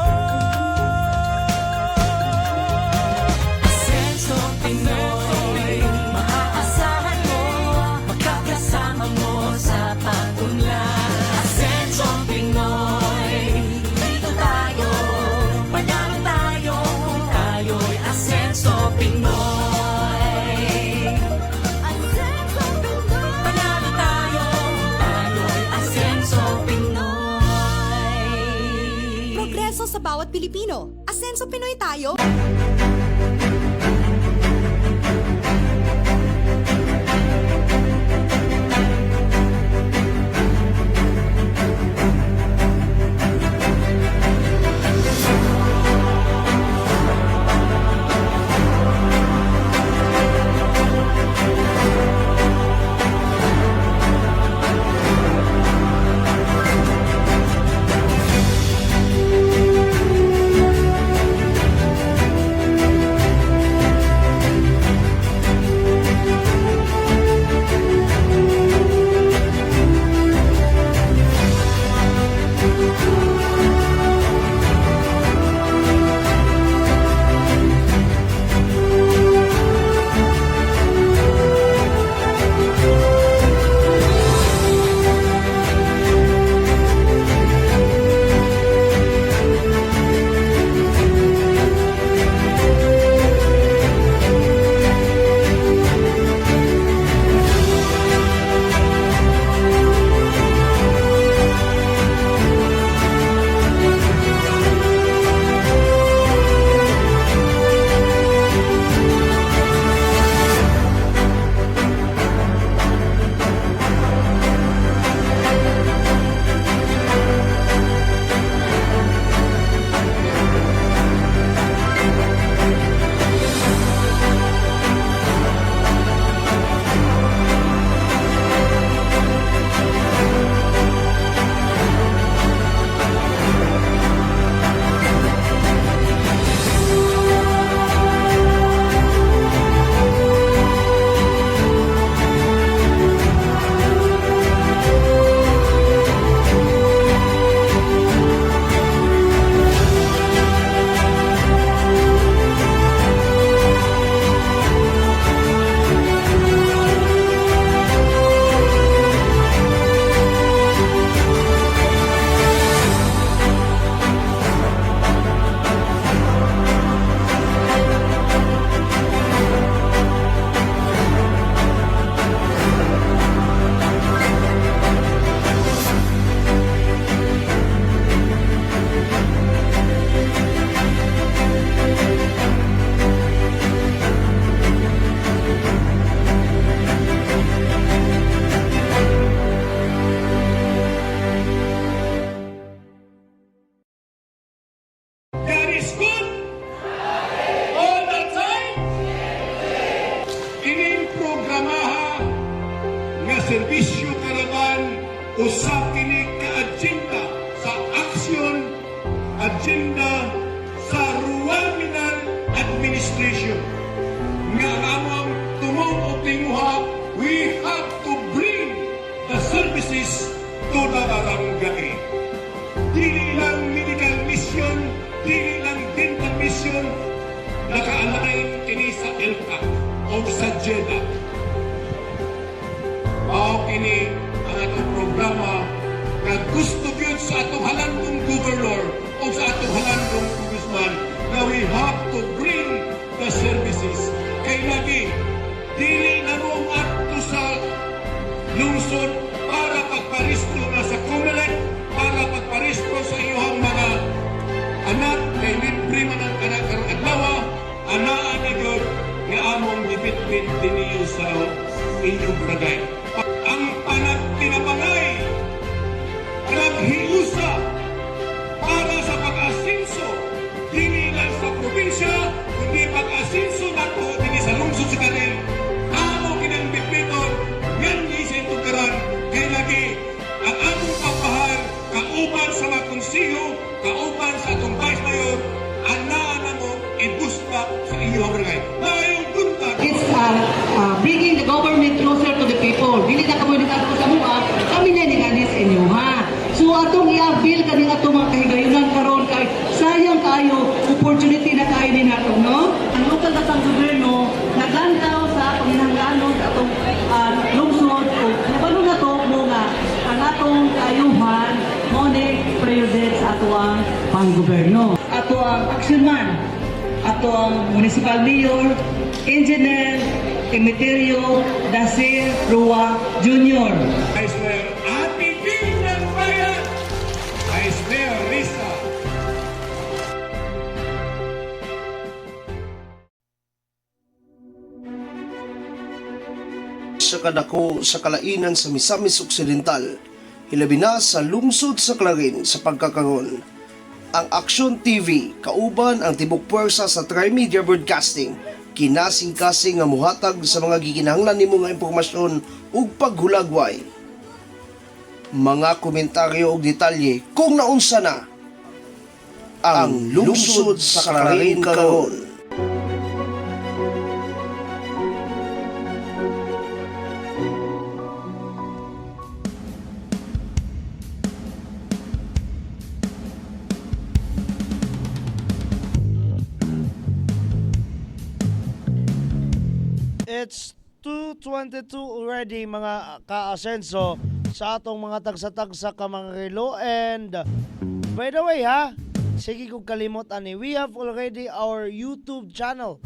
Asenso Pinoy, maaasahan mo, magkakasama mo sa pagtunlan. Asenso Pinoy, dito tayo, panalo tayo, kung tayo'y Asenso Pinoy. Asenso Pinoy, panalo tayo, kung tayo'y Asenso Pinoy. Progreso sa bawat Pilipino. Asenso Pinoy tayo. usab kini ka-agenda sa agenda sa Rural Minal Administration. Nga among tumong o tinguha, we have to bring the services to the barangay. Dili lang medical mission, dili lang dental mission, naka-align kini sa ELCAC o sa JEDA. Mao kini ang atong programa na gusto gyud sa atong halandong governor o sa atong halandong congressman na we have to bring the services. Kay lagi, dili na mo ato sa lungsod para pagparisto na sa COMELEC, para pagparisto sa iyong mga anak, kay libre man ang anak karong adlaw, anaan na gyud nga among gibitbit diniyo sa inyong barangay. Ang pinapangay, naghiusa para sa pag-asinso, dili lang sa probinsya, kundi pag-asinso nato dili sa lungsod sa kanin. Amo kinang bitbiton, yan ni sa itong karan, kay lagi ang among pagpahal, kauban sa mga konsiyo, kauban sa atong vice mayor, anaan na mo ibusta sa inyong barangay. Mayong buntag, It's bringing the government closer to the people. Dili na kamo nagkato sa mua, kami na ni sa inyo ha. So atong i-avail kani atong mga kahigayunan karon kay sayang kayo opportunity na kayo ni nato no. Ang lokal datang gobyerno naglantaw sa atong hinangganon sa atong lungsod o nabalo na to mo nga ang atong kaayuhan mo ni prioridad sa ato ang panggobyerno. Ato ang action man, ato ang municipal mayor, engineer Emeterio Dacer Rua Jr. Vice Mayor Ate Bing ng Bayan, Vice Mayor Risa. Sa kadako sa kalainan sa Misamis Occidental, hilabi na sa lungsod sa Clarin sa pagkakangon. Ang Action TV, kauban ang tibok puwersa sa Trimedia Broadcasting, kinasing-kasing nga muhatag sa mga gikinahanglan nimo nga impormasyon ug paghulagway. Mga komentaryo ug detalye kung naunsa na ang lungsod sa Clarin karon. It's 2:22 already mga ka-asenso sa atong mga tagsa-tagsa ka mga relo. And by the way ha, sige kong kalimot ani, we have already our YouTube channel.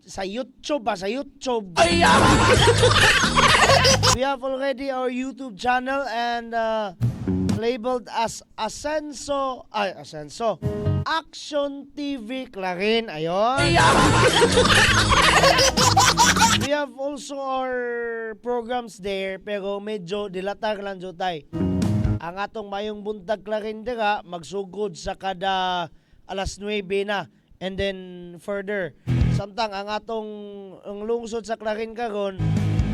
Sa YouTube. We have already our YouTube channel and labeled as Asenso Action TV Clarin. Ayon. We have also our programs there pero medyo dilatar lang jutay. Ang atong mayong buntag Clarin dira magsugod sa kada alas 9 na and then further. Samtang ang atong ang lungsod sa Clarin karon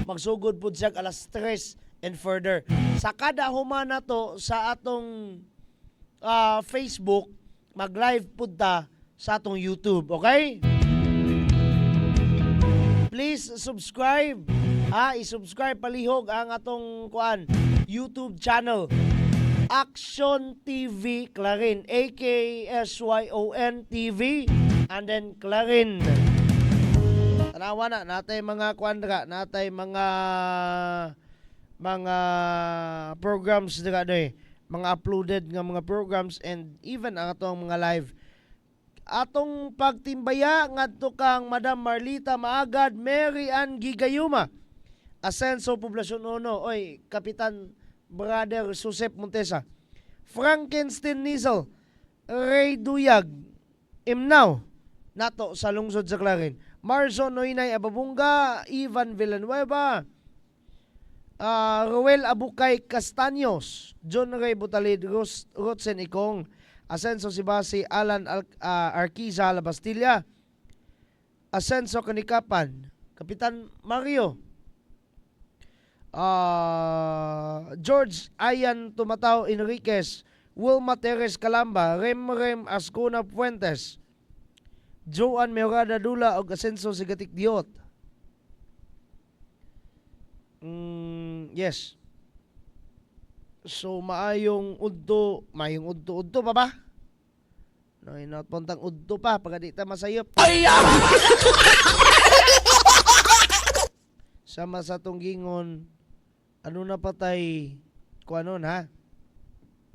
magsugod pud siya alas 3 and further. Sa kada humana to sa atong Facebook, mag-live pud ta sa atong YouTube, okay? Please subscribe. I-subscribe palihog ang atong YouTube channel. Action TV Clarin, AKSYON TV and then Clarin. Tanawa na natay mga natay mga programs dira mga uploaded nga mga programs and even ang atong mga live. Atong pagtimbaya ngadto kang Madam Marlita Maagad, Mary Ann Gigayuma, Asenso Poblasyon 1, oy Kapitan Brother Josep Montesa, Frankenstein Nizel, Ray Duyag, Imnaw nato sa lungsod sa Clarin, Marzo Noynay Ababunga, Ivan Villanueva, Roel Abukay Castaños, John Ray Butalid, Rotzen Ikong, Asenso Sibasi, Alan Arquiza La Bastilla, Asenso Kanikapan, Kapitan Mario, Ray Duyag, Imnaw, nato sa lungsod sa Clarin, Marzo Noynay Ababunga, Ivan Villanueva, Roel Abukay Castaños, John Ray Butalid, Rotzen Ikong, Asenso Kanikapan, Kapitan Mario, Asenso Kanikapan, Kapitan Mario, George Ayan Tumatao Enriquez, Wilma Teres Calamba, Rem Ascuna Fuentes, Joan Mejorada Dula og Asenso Sigatik Diot. Yes. So maayong udto pa ba? No, not puntang udto pa pagka di ta masayop. Sama sa tong gingon, ano na patay kuanon ha?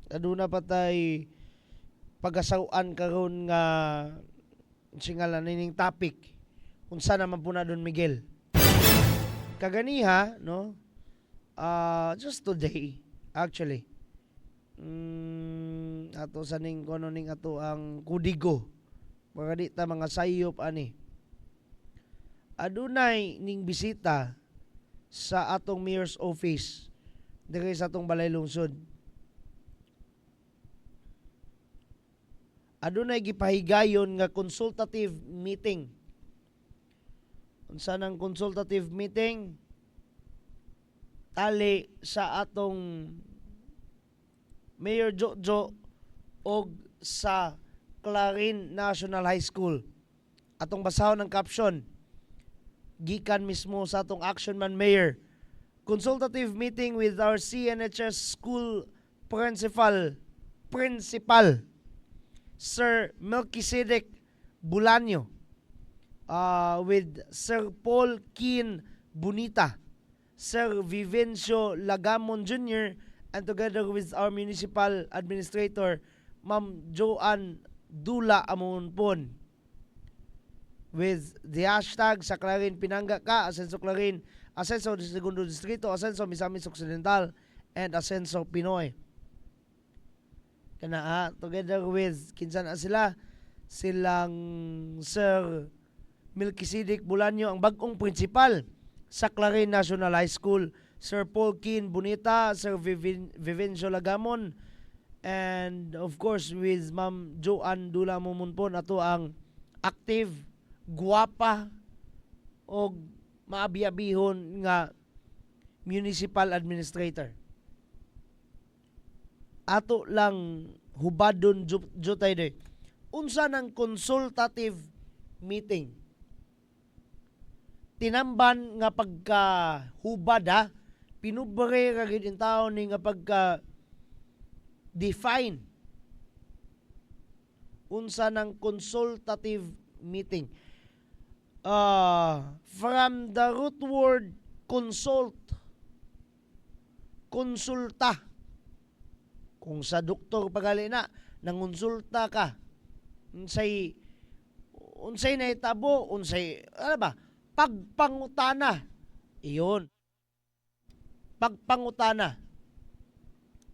Ano na patay pagasawan karon nga singalan ning topic. Unsa naman po na Don Miguel? Kaganiha, no? Just today, actually. Ato sa ning kono ning ato ang kudigo. Mga di ta mga sayop ani. Adunay ning bisita sa atong mayor's office diri sa atong balay lungsod. Adunay gipahigayon nga consultative meeting. Unsa nang consultative meeting? Tali sa atong Mayor Jojo og sa Clarin National High School. Atong basahon ang caption gikan mismo sa atong Action Man Mayor. Consultative meeting with our CNHS school principal Sir Melchizedek Bulanyo, with Sir Paul Keen Bonita, Sir Vivencio Lagamon Jr., and together with our municipal administrator, Ma'am Joan Dula Amonpon. With the hashtag sa Clarin Pinangga Ka, Asenso Clarin, Asenso Segundo Distrito, Asenso Misamis Occidental, and Asenso Pinoy. Kana together with kinsa na silang Sir Melchizedek Bulanyo, ang bagong principal sa Clarin National High School, Sir Paul Keen Bonita, Sir Vivencio Lagamon, and of course with Ma'am Joan Dula Mumunpon, ato ang active, guwapa o maabi-abihon nga municipal administrator. Ato lang hubadon jutay de. Unsa ng consultative meeting? Tinamban nga pagka hubad ha, pinubre ra gid in taon ni nga pagka define unsa ng consultative meeting. From the root word konsulta. Kung sa doktor pagali na nangonsulta ka, unsay nahitabo, unsay ano ba, pagpangutana. Iyon. Pagpangutana.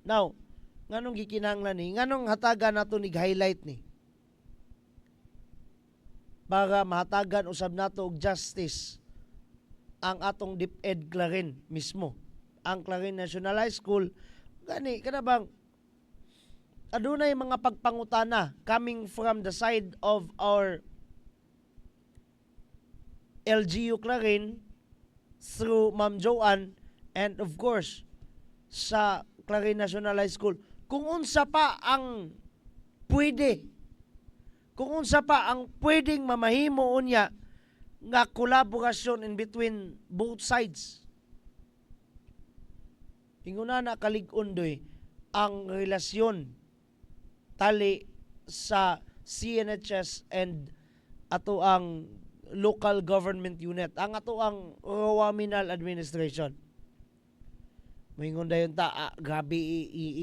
Now, nganong gikinahanglan ni? Nganong hatagan nato nig highlight ni? Para mahatagan usab nato og justice ang atong DepEd Clarin mismo. Ang Clarin National High School, gani kana bang adunay mga pagpangutana coming from the side of our LGU Clarin through Ma'am Joan, and of course sa Clarin National High School, kung unsa pa ang pwedeng mamahimo unya nga kolaborasyon in between both sides. Inguna na kalig-on doy ang relasyon tali sa CNHS and ato ang local government unit, ang ato ang Rowaminal administration. Moingon dayon ta, grabe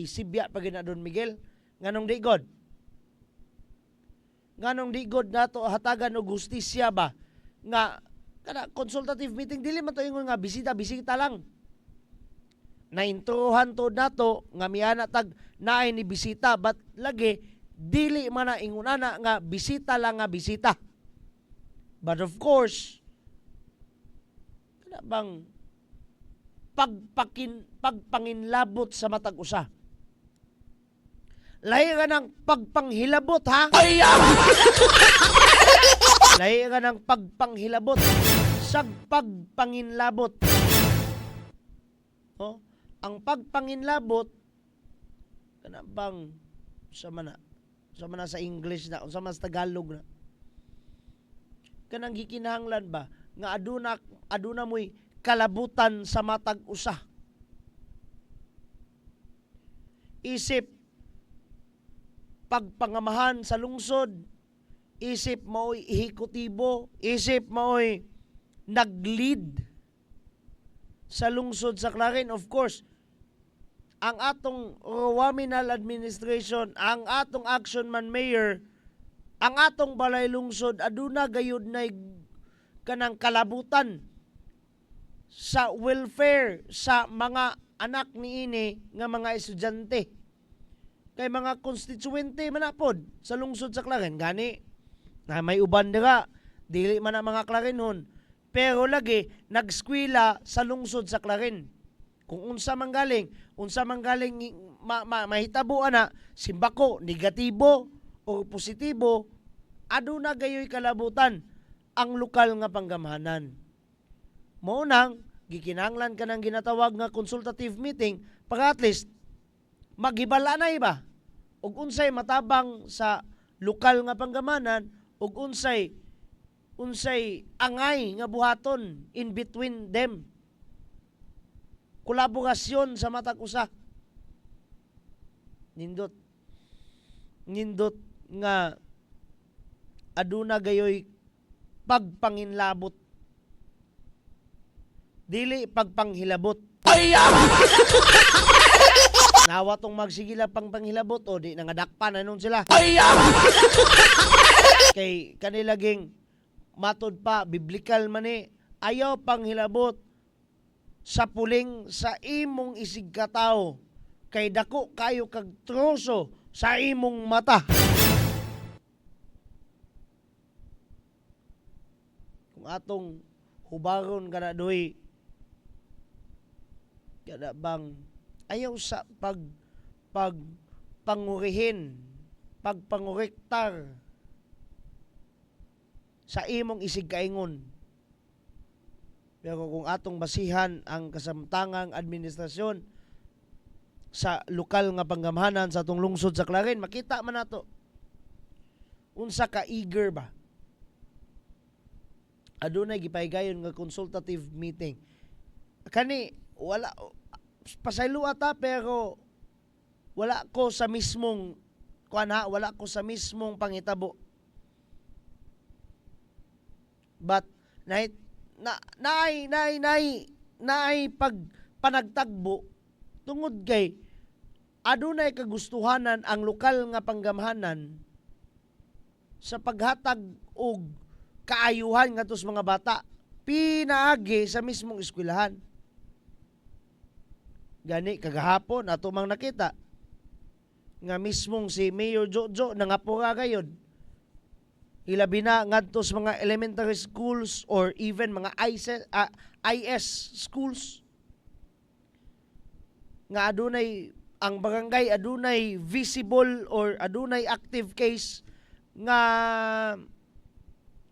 isibya pag na Don Miguel. Nganong di god? Nganong di god nato hatagan og hustisya ba nga kada consultative meeting, dili man to ingon nga bisita lang. Naintrohan to nato nga miana tag naay ni bisita, but lagi dili man na ingunana nga bisita lang nga bisita. But of course, kada bang pagpanginlabot sa matag usa. Lahi ka ng pagpanghilabot, ha? Lahi ka ng pagpanghilabot sa pagpanginlabot. Oh? ang pagpanginlabot kana bang sa mana sa English na sa mas Tagalog na kanang gikinahanglan ba nga aduna mo'y kalabutan sa matag usa. Isip pagpangamahan sa lungsod, isip mao'y ehekutibo, isip mao'y nag-lead sa lungsod sa Clarin. Of course, ang atong Waminal administration, ang atong action man mayor, ang atong balay lungsod, aduna gayud na kanang kalabutan sa welfare sa mga anak niini nga mga estudyante. Kay mga konstituente manapod sa lungsod sa Clarin. Gani, na may uban dira, dili man ang mga Clarinhon, pero lagi nagskwela sa lungsod sa Clarin. Kung unsa manggaling mahitabo ana simbako negatibo o positibo, aduna gayoy kalabutan ang lokal nga panggamahanan. Mao nang gikinahanglan ka ng ginatawag nga consultative meeting para at least maghibala na iba ug unsay matabang sa lokal nga panggamahanan ug unsay angay nga buhaton in between them. Kolaborasyon sa matag usa. Nindot nga aduna gayoy pagpanginlabot, dili pagpanghilabot. Nawa tong magsigila pangpanghilabot o di nangadakpan anon sila. Kay kanilaging matod pa biblikal man ni ayaw panghilabot sa puling sa imong isig katao kay dako kayo kag troso sa imong mata. Kung atong hubaron kana doy kada bang ayaw sa pangurihin, pagpangurektar sa imong isig kaingon. Pero kung atong basihan ang kasamtangang administrasyon sa lokal nga panggamahanan sa atong lungsod sa Clarin, makita man nato unsa ka eager ba adunay gipaygayon nga consultative meeting. Kani wala pasaylo ata pero wala ko sa mismong wala ko sa mismong pangitabo. But naay panagtagbo tungod kay adunay kagustuhanan ang lokal nga panggamahanan sa paghatag og kaayuhan ngadto sa mga bata pinaagi sa mismong eskwelahan. Gani kagahapon ato mang nakita nga mismong si Mayor Jojo nangapura gayud. Ilabi na ngadto sa mga elementary schools or even mga IS schools nga adunay ang barangay adunay visible or adunay active case nga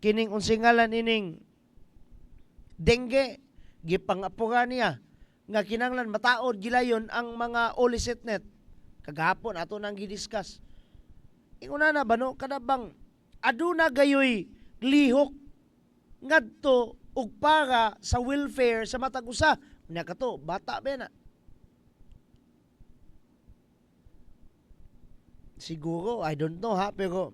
kining unsingalan ining dengue gipangapura niya nga kinanglan mataod gilayon ang mga olisitnet. Kagahapon ato nang gidiscuss. Inguna na ba no kada bang aduna gayoy lihok ngadto ug para sa welfare sa matag usa. Nya kato bata ba na. Siguro I don't know ha pero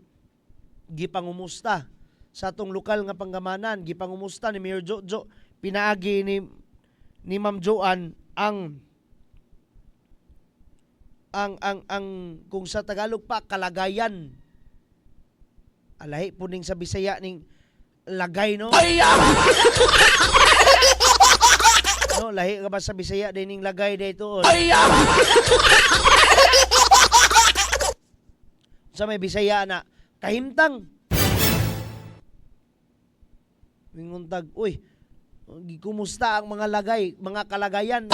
gipangumusta sa atong lokal nga panggamahanan, gipangumusta ni Mayor Jojo, pinaagi ni Ma'am Joan ang kung sa Tagalog pa kalagayan. Alahi po ning sa Bisaya ning lagay no. No, lahi ka ba sa Bisaya din ning lagay dito. Sa may Bisaya na kahimtang. Minguntag, uy, kumusta ang mga lagay, mga kalagayan?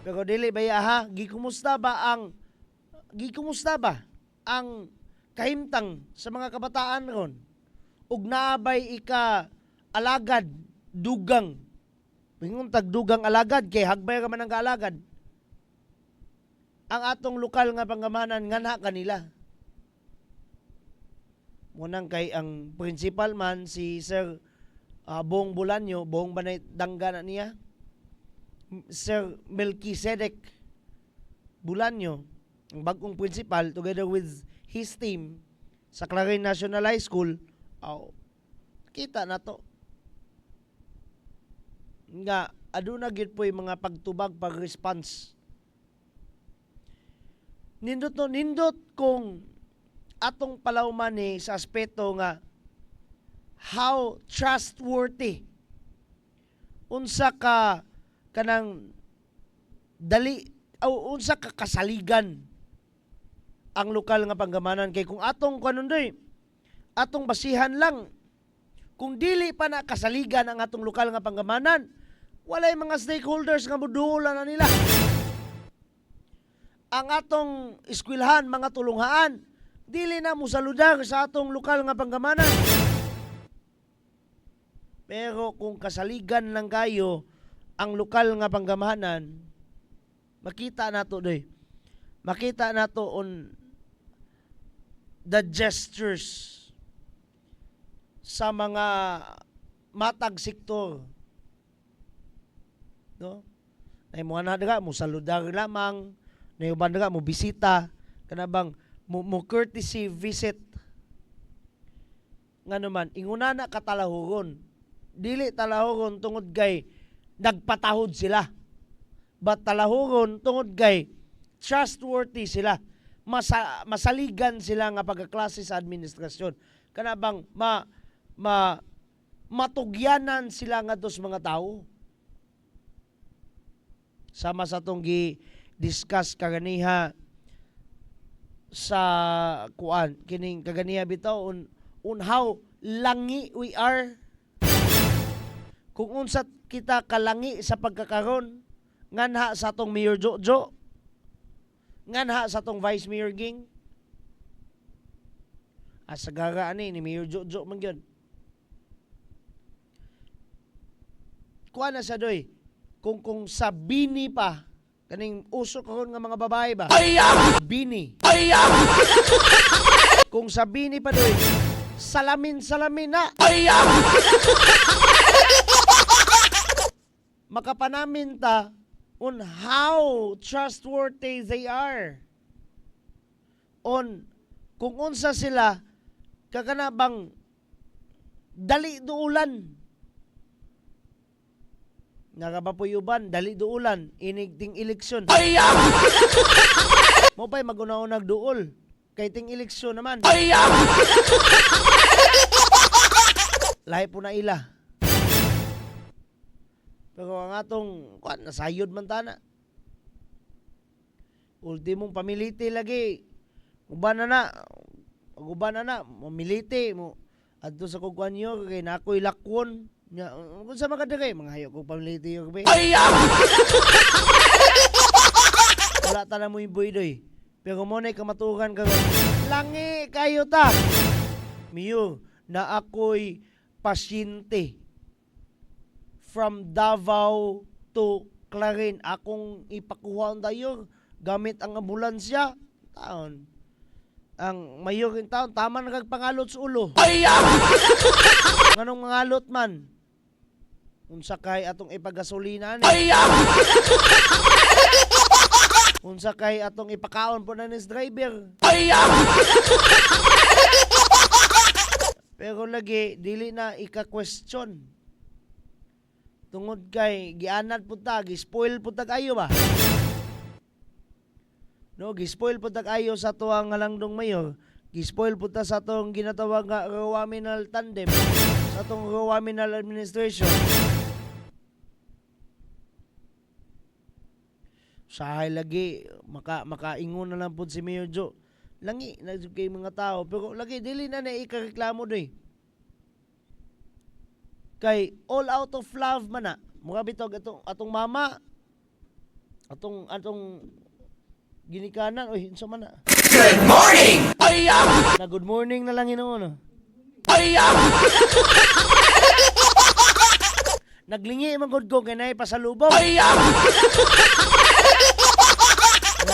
Pero dili ba ha, gikumusta ba ang kahimtang sa mga kabataan ron? Ug naabay ika alagad dugang. Mingon tag dugang alagad kay hagbay ka man ang kaalagad. Ang atong lokal nga panggamanan nganha kanila. Munang kay ang principal man si Sir Bong Bulanyo, Bong Banay Dangga na niya. Sir Melquisedec Bulanyo, ang bagong principal together with his team sa Clarin National High School, kita na to. Nga, aduna gid po yung mga pagtubag, pag-response. Nindot kung atong palawman ni sa aspeto nga how trustworthy unsa ka kanang dali o unsa ka kasaligan ang lokal nga panggamanan kay kung atong kanundoy atong basihan lang kung dili pa na kasaligan ang atong lokal nga panggamanan walay mga stakeholders nga modulan na nila ang atong eskwelahan mga tulunghaan dili na mo saludar sa atong lokal nga panggamanan. Pero kung kasaligan lang kayo ang lokal nga panggamanan, makita nato doy. Makita nato on the gestures sa mga matag sektor. No? Ay mo na daga mo saludar lamang, na uban daga mo bisita kanabang mo courtesy visit nga naman inguna na katalahuron dili talahuron tungod kay nagpatahod sila but talahuron tungod kay trustworthy sila masaligan sila nga pagkaklase sa administrasyon kanabang matugyanan sila nga dos mga tao sama sa tong gi-discuss kaganiha sa kuan kining kaganiya bitaw on how langi we are kung unsa kita kalangi sa pagkakaron nganha sa atong Mayor Jojo nganha sa atong Vice Mayor Ging asagara ani ni Mayor Jojo man gyud kuan na sa doy kung sa bini pa kaning uso karon nga mga babae ba? Bini. Kung sa bini pa doy, salamin na. Makapanamin ta on how trustworthy they are. On kung unsa sila kakanabang dali duulan. Nakapapuyuban, dali duulan, inigting eleksyon. Mo pa'y mag-una-unag duol. Kay ting eleksyon naman. Lahi po na ila. Pero ang atong, nasayod man tana. Ultimong pamiliti lagi. Uban na, mamiliti mo. Adto sa kugwan nyo, kay nako'y lakwon. Kung sa mga dagay, mga hayok kong pamiliti yung gabi. Wala tala mo yung buidoy. Pero mo na'y kamatukan ka. Langi kayo ta. Miyo, na ako'y pasyente. From Davao to Clarin. Akong ipakuha tayo gamit ang ambulansya. Taon. Ang mayor yung taon, tama na kagpangalot sa ulo. Anong mangalot man? Unsa kay atong ipagasolina ni. Unsa kay atong ipakaon po na nis driver. Pero lagi dili na ika-question. Tungod kay gianad pud ta, gi-spoil pud ta kayo ba? No, gi-spoil pud ta kayo sa tuwang halangdong mayor. Gi-spoil pud ta sa tong ginatawag nga Rawaminal tandem, sa tong Rawaminal administration. Sahay lagi makaingon na lang pud si Mayor Jo. Langi na kay mga tao pero lagi dili na ikareklamo doy. Kay all out of love man na. Mura bitog atong mama. Atong ginikanan oy unsa man na. Good morning! Na good morning na lang Ginoo no. Naglingi man gud ko kay nay pasalubong.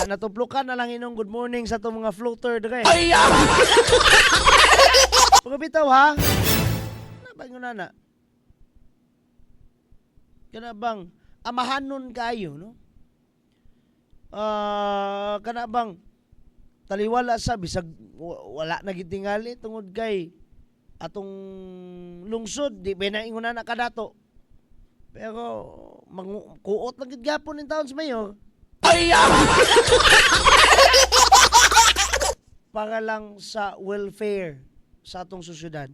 Natuplukan na lang inong good morning sa itong mga floater dire. Pagkabitaw ha. Nabang yun na. Kana bang amahanon kayo, no? Kana bang taliwala sa bisag wala na gitingali tungod kay atong lungsod di ba na inguna na kadato. Pero kuot na gid gapon in taon sa mayor. Para lang sa welfare sa atong sosyedad.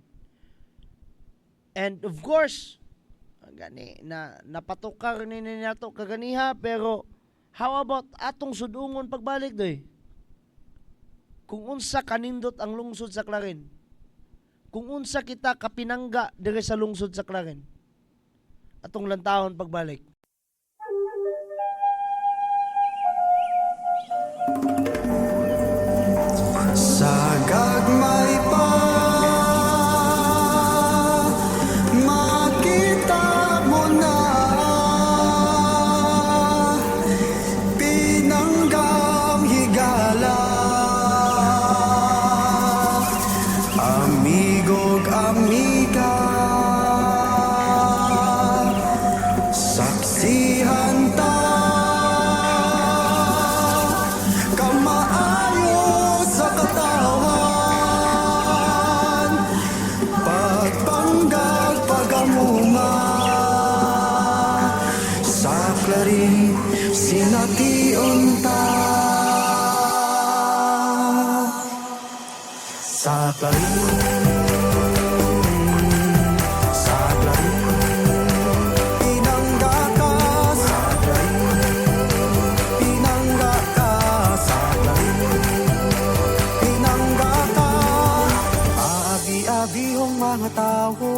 And of course, gani na napatukar ni nato kaganiha, pero how about atong sudungon pagbalik doy? Kung unsa kanindot ang lungsod sa Clarin, kung unsa kita kapinangga dire sa lungsod sa Clarin, atong lantahon pagbalik. Sa gagmay pa makita mo na pinanggang higala, amigo'g amiga, saksihan ta kamaayo sa katawan, pagpanggag pagamunga sa Clarin sination ta. Sa Clarin, sa Clarin, pinangga ka sa Clarin, pinangga ka sa Clarin, pinangga ka. Aabi-abihong mga tao,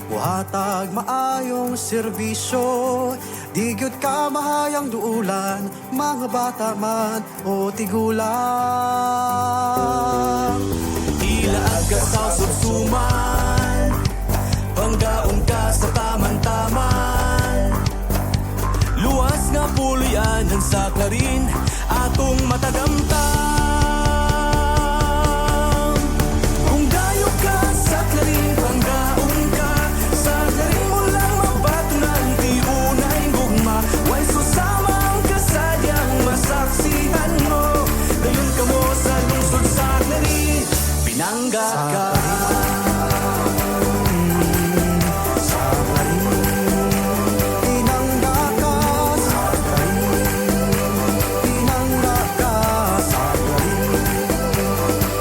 buhatag maayong serbisyo, di gyud ka mahayang duulan, mga bata man o tigulang. Ilaag ka sa subsuman, panggaon ka sa taman-taman, luwas nga puloyan ang sa Clarin, atong matagamtam. Kung dayo ka sa Clarin, panggaon ka sa Clarin, mo lang mabatunan, di unay gugma, way susama ang kasadyang masaksihan mo. Dayon ka mo sa lungsod sa Clarin, pinangga ka. Sa Clarin, pinangga ka sa Clarin, pinangga ka sa Clarin,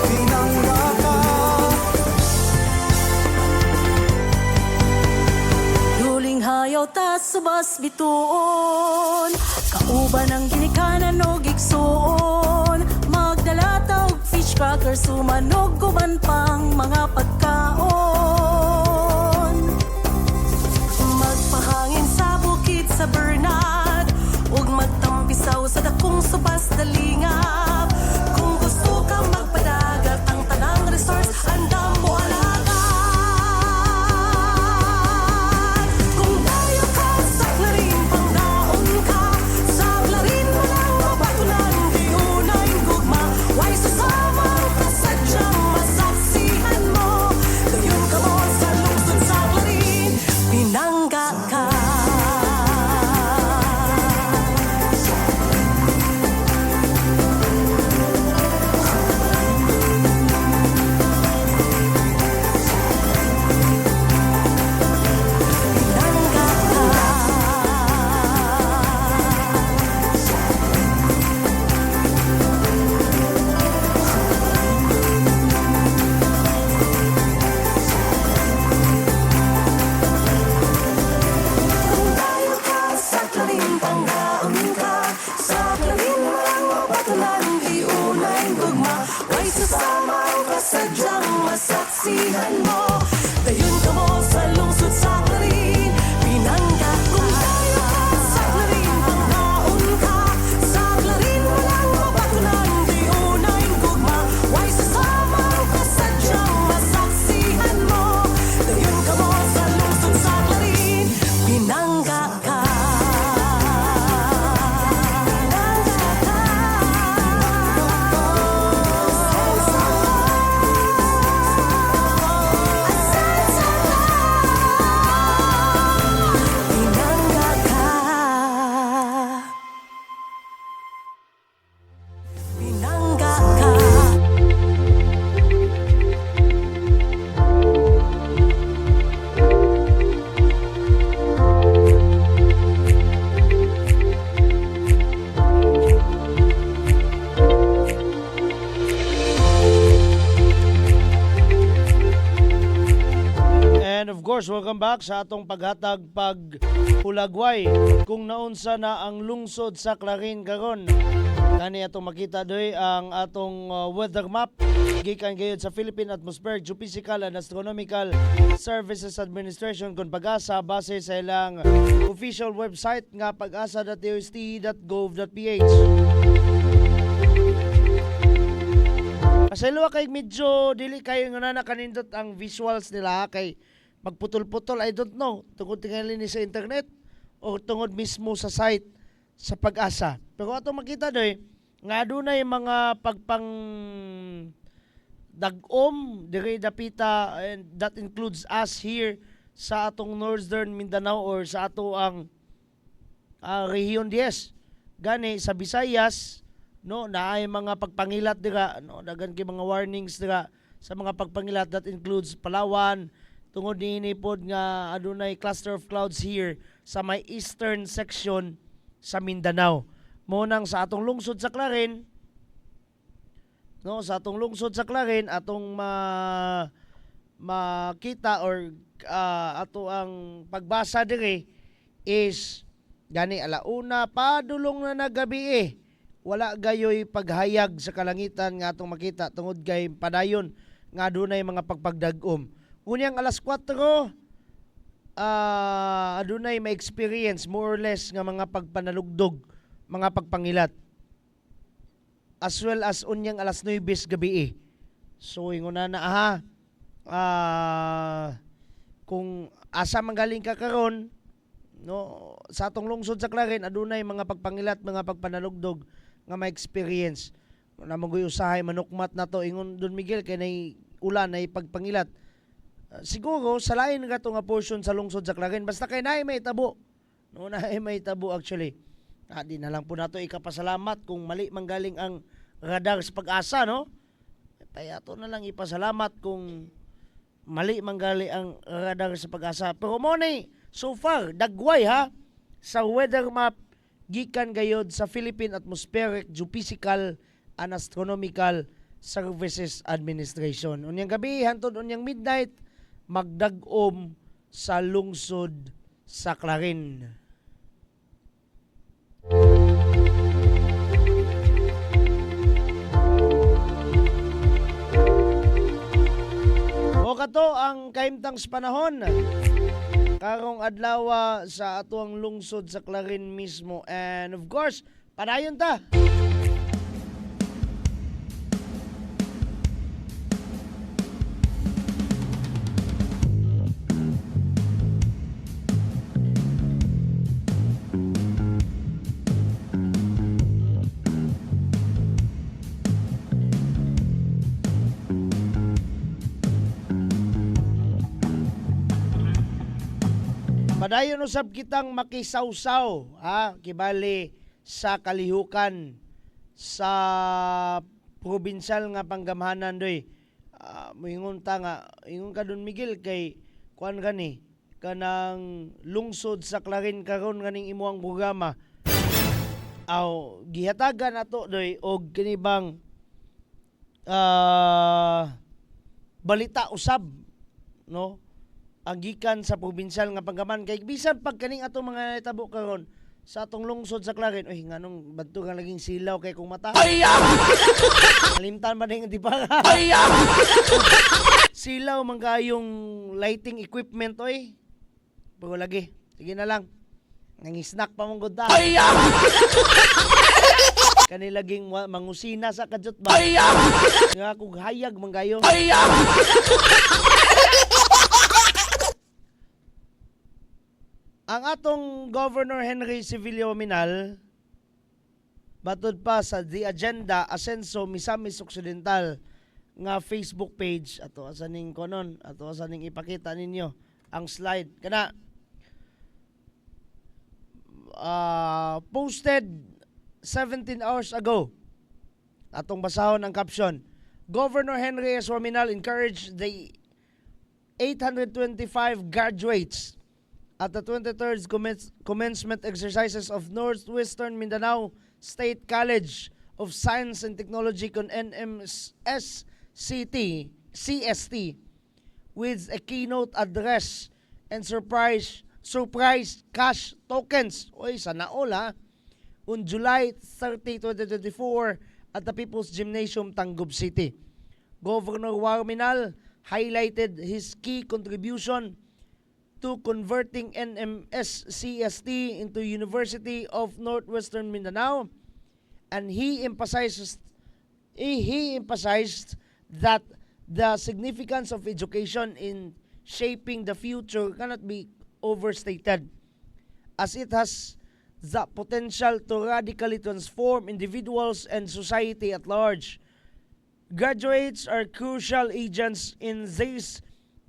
pinangga ka. Duling hayaw ta subas bituon, kauban ang ginikanan o gigsuon, magdala ta og fish cracker, sumanog guban pang mga pagkaon. Magpahangin sa bukid sa Bernat, ug magtampisaw sa dakong subas dalingap. Kung gusto kang magpadagat, ang tanang resource andam mo alagaan. Kung dayo ka sa Clarin, pangdaon ka sa Clarin, walang mabatulan, di unay gugma, way susama ang kasadyang masaksihan mo. Dayon ka mo sa lungsod sa Clarin, pinangga ka. Masaksihan mo, dayon ka mo sa lungsod sa Clarin, pinangga kung tayo ka sa Clarin, pangdaon ka sa Clarin, walang mabatulan, di unay gugma, way sasama ka sadyang masaksihan mo, dayon ka mo sa lungsod sa Clarin, viewers, welcome back sa atong paghatag paghulagway kung naunsa na ang lungsod sa Clarin karon. Kani atong makita doy ang atong weather map gikan gayud sa Philippine Atmospheric Geophysical and Astronomical Services Administration kon pag-asa base sa ilang official website nga pag-asa.tost.gov.ph. Pasaylo kay medyo dili kayo nga na kanindot ang visuals nila kay magputol-putol, I don't know, tungod tingali ni sa internet o tungod mismo sa site sa pag-asa. Pero ato makita doy, nga adunay mga pagpang dagom diri dapita, and that includes us here sa atong Northern Mindanao or sa ato ang Rehiyon 10. Gani sa Visayas, no, naay mga pagpangilat dira, no, dagan kay mga warnings dira sa mga pagpangilat, that includes Palawan, tungod niini pod nga adunay cluster of clouds here sa may eastern section sa Mindanao. Mo nang sa atong lungsod sa Clarin, no, sa atong lungsod sa Clarin atong makita or ato ang pagbasa diri is gani alauna padulong na nagabi wala gayoy paghayag sa kalangitan nga atong makita tungod kay padayon nga adunay mga pagpagdagom. Unyang alas 4, adunay may experience more or less nga mga pagpanalugdog, mga pagpangilat. As well as unyang alas 9 gabi. So ingon na kung asa manggaling ka karon, no, sa atong lungsod sa Clarin adunay mga pagpangilat, mga pagpanalugdog nga may experience. Na magoy usahay manukmat na to ingon Don Miguel kay nay ulan nay pagpangilat. Siguro sa lain nga to nga portion sa lungsod sa Clarin basta kay naay may tabo. No, naay may tabo actually. Di na lang po nato ikapasalamat kung mali manggaling ang radar sa pag-asa, no? Kaya to na lang ipasalamat kung mali manggali ang radar sa pag-asa. Pero mo ni so far dagway ha sa weather map gikan gayod sa Philippine Atmospheric Geophysical and Astronomical Services Administration. Unyang gabi hantod unyang midnight magdag-om sa lungsod sa Clarin. O kato ang kaimtang sa panahon karong adlaw sa atuang lungsod sa Clarin mismo, and of course padayon ta. Padayon usab kitang makisawsaw kibali sa kalihukan sa probinsyal nga panggamhanan doy. Moingon ta nga ingon ka Don Miguel kay kuan gani kanang lungsod sa Clarin karon ganing imuang programa. Gihatagan ato doy og kinibang balita usab, no? Ang gikan sa probinsyal nga panggaman kay bisan pag kaning atong mga natabo karon sa atong lungsod sa Clarin, oy nganong badto nga laging silaw kay kung mata. Kalimtan man ding di pa. Silaw man kayong lighting equipment oy. Pero lagi, sige na lang. Nangi-snack pa mong gud ta. Kanilaging mangusina sa kadjot ba? Nga kung hayag man kayo. Ang atong Governor Henry Civilio Minal batud pa sa The Agenda Asenso Misamis Occidental nga Facebook page ato asaning konon ato asaning ipakita ninyo ang slide kana posted 17 hours ago. Atong basahon ang caption. Governor Henry S. Minal encouraged the 825 graduates at the 23rd commencement exercises of Northwestern Mindanao State College of Science and Technology con NMSCT CST with a keynote address and surprise cash tokens. Oy, sana all ha. On July 30, 2024 at the People's Gymnasium, Tangub City. Governor Warminal highlighted his key contribution to converting NMS CST into University of Northwestern Mindanao, and he emphasized that the significance of education in shaping the future cannot be overstated, as it has the potential to radically transform individuals and society at large. Graduates are crucial agents in this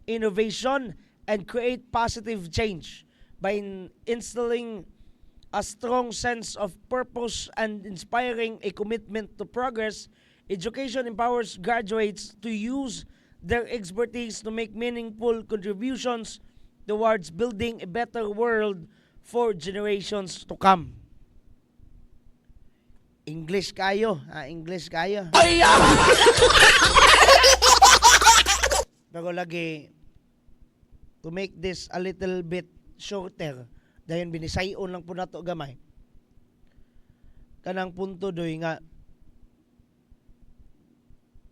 innovation and create positive change by instilling a strong sense of purpose and inspiring a commitment to progress. Education empowers graduates to use their expertise to make meaningful contributions towards building a better world for generations to come. English kayo, English kayo. Pero lagi, to make this a little bit shorter, dahil binisayon lang po nato gamay. Kanang punto doy nga,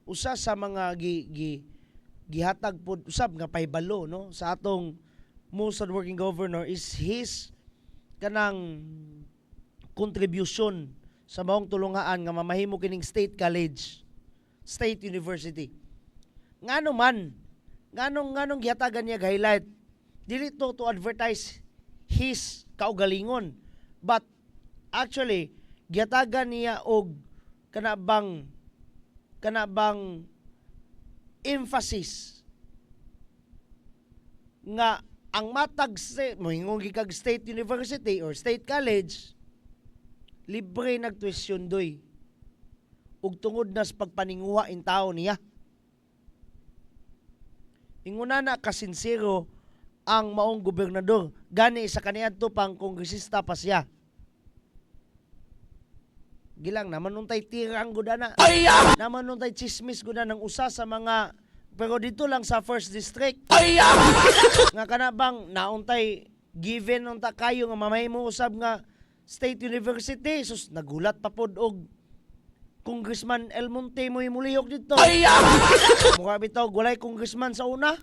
usa sa mga gihatag po usab nga paybalo no sa atong most hardworking governor is his kanang contribution sa maong tulungaan nga mamahimo kining state college, state university. Nganong gihatagan niya highlight dili to advertise his kaugalingon, but actually gihatagan niya og kanabang emphasis nga ang matag moingong gikag state university or state college libre nagtuition doy ug tungod nas pagpaninguha in tao niya. Inguna na kasinsero ang maong gobernador gani sa kaniadto pang kongresista pa siya. Gilang naman nuntay tirang gudana. Naman nuntay chismis gudana ng usa sa mga pero dito lang sa first district. Nga kanabang nauntay given unta kayo nga mamahimo usab nga State University. Sus nagulat pa pod og Congressman El Monte mo mulihok dito. Mukha bitaw gulay congressman sa una.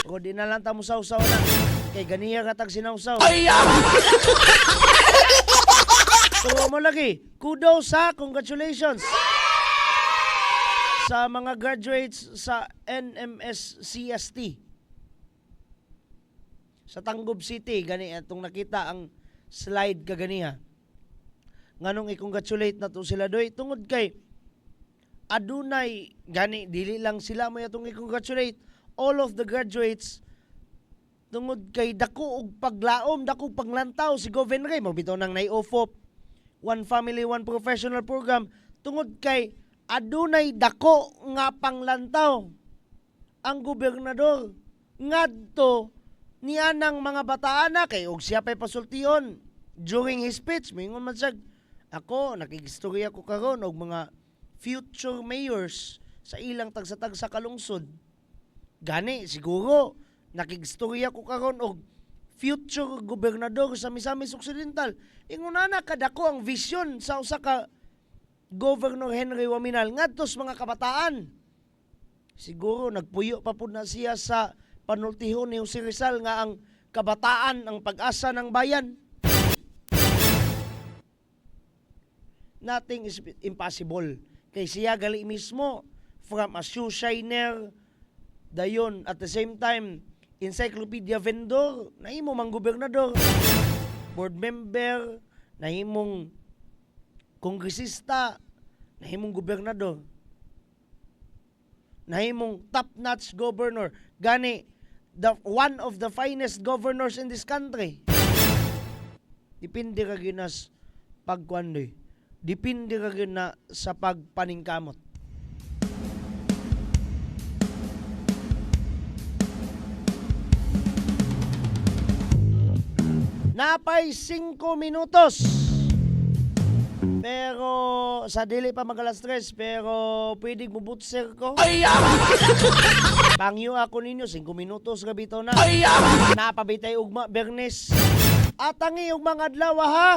O di na lang ta mo sausaw na. Kay ganiya katag sinausaw. Pero mo lagi, kudos sa congratulations sa mga graduates sa NMS CST sa Tangub City. Gani atong nakita ang slide kaganiha. Nganong i-congratulate na to sila doy tungod kay adunay gani dili lang sila mo atong i-congratulate all of the graduates tungod kay dako og paglaom, dako paglantaw si Goven Ray magbitaw nang nay-OFOP One Family One Professional Program tungod kay adunay dako nga panglantaw ang gobernador ngadto nianang mga bataan na kay og siya pay pasultion during his speech mingon man siya ako nakigistorya ko karon og mga future mayors sa ilang tagsa-tagsa kalungsod. Gani siguro nakigistorya ko karon og future gobernador sa Misamis Occidental. Inguna na kadako ang vision sa usa ka Governor Henry Waminal ngadtos mga kabataan. Siguro nagpuyo pa pud na siya sa panultihon ni Jose Rizal nga ang kabataan ang pag-asa ng bayan. Nothing is impossible. Kay siya gali mismo from a shoe shiner dayon at the same time encyclopedia vendor, nahimo mang gobernador, board member, nahimong kongresista, nahimong gobernador, nahimong top-notch governor. Gani, one of the finest governors in this country. Dipindi ka ginas pagkwandoy. Dipindi ka gina sa pagpaningkamot. Napay 5 minutos. Pero sa dili pa magalas 3 pero pwedeng mubutser ko. Pangyo ako ninyo 5 minutos ra bitaw na. Napabitay ugma Bernes. At tangi ug mga adlaw ha.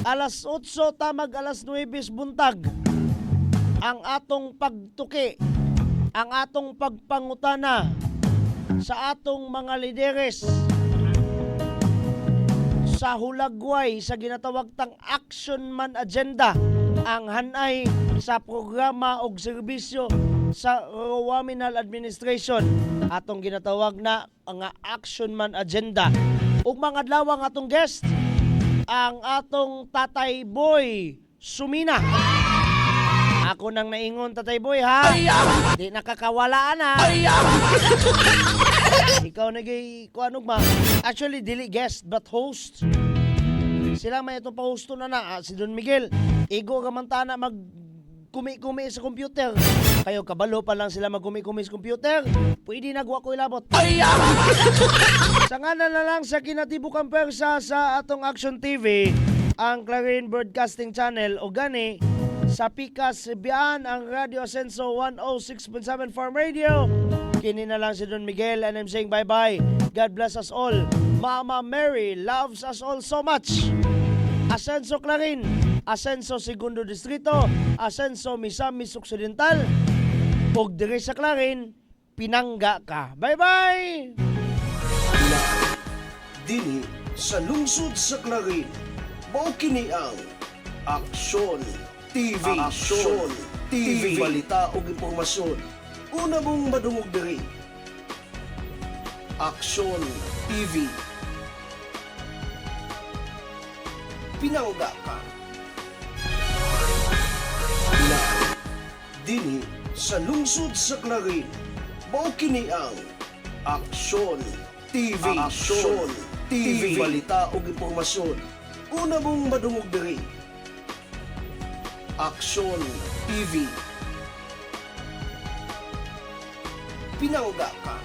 Alas 8 tamag alas 9 buntag. Ang atong pagtuki, ang atong pagpangutana sa atong mga lideres sa hulagway sa ginatawag tang Action Man Agenda, ang hanay sa programa og serbisyo sa Waminal Administration, atong ginatawag na ang Action Man Agenda. Ug mga adlaw ang atong guest, ang atong Tatay Boy Sumina. Ako nang naingon, Tatay Boy, ha? Di nakakawalaan, ha? Ikaw nagay kuanog ma. Actually, dili guest, but host. Sila may itong pa-hosto na si Don Miguel. Igo gamantana mag kumi-kumi sa computer. Kayo kabalo pa lang sila mag-kumi-kumi sa computer. Pwede nagwa ko ilabot. Sa ngalan na lang sa kinatibukang persa sa atong Action TV, ang Clarin Broadcasting Channel o gani sa Pikas Bian ang Radio Asenso 106.7 Farm Radio. Kini na lang si Don Miguel and I'm saying bye-bye. God bless us all. Mama Mary loves us all so much. Asenso Clarin, Asenso Segundo Distrito, Asenso Misamis Occidental, ug diri sa Clarin, pinangga ka. Bye-bye! Dini sa lungsod sa Clarin, mao kini ang Aksyon TV. Aksyon TV. Balita o impormasyon. Una mong madungog diri. Aksyon TV. Pinangga ka. Dini sa lungsod sa Clarin, mao kini ang Aksyon TV. Aksyon TV. Balita o impormasyon. Una mong madungog diri. Aksyon TV. Pinangga ka.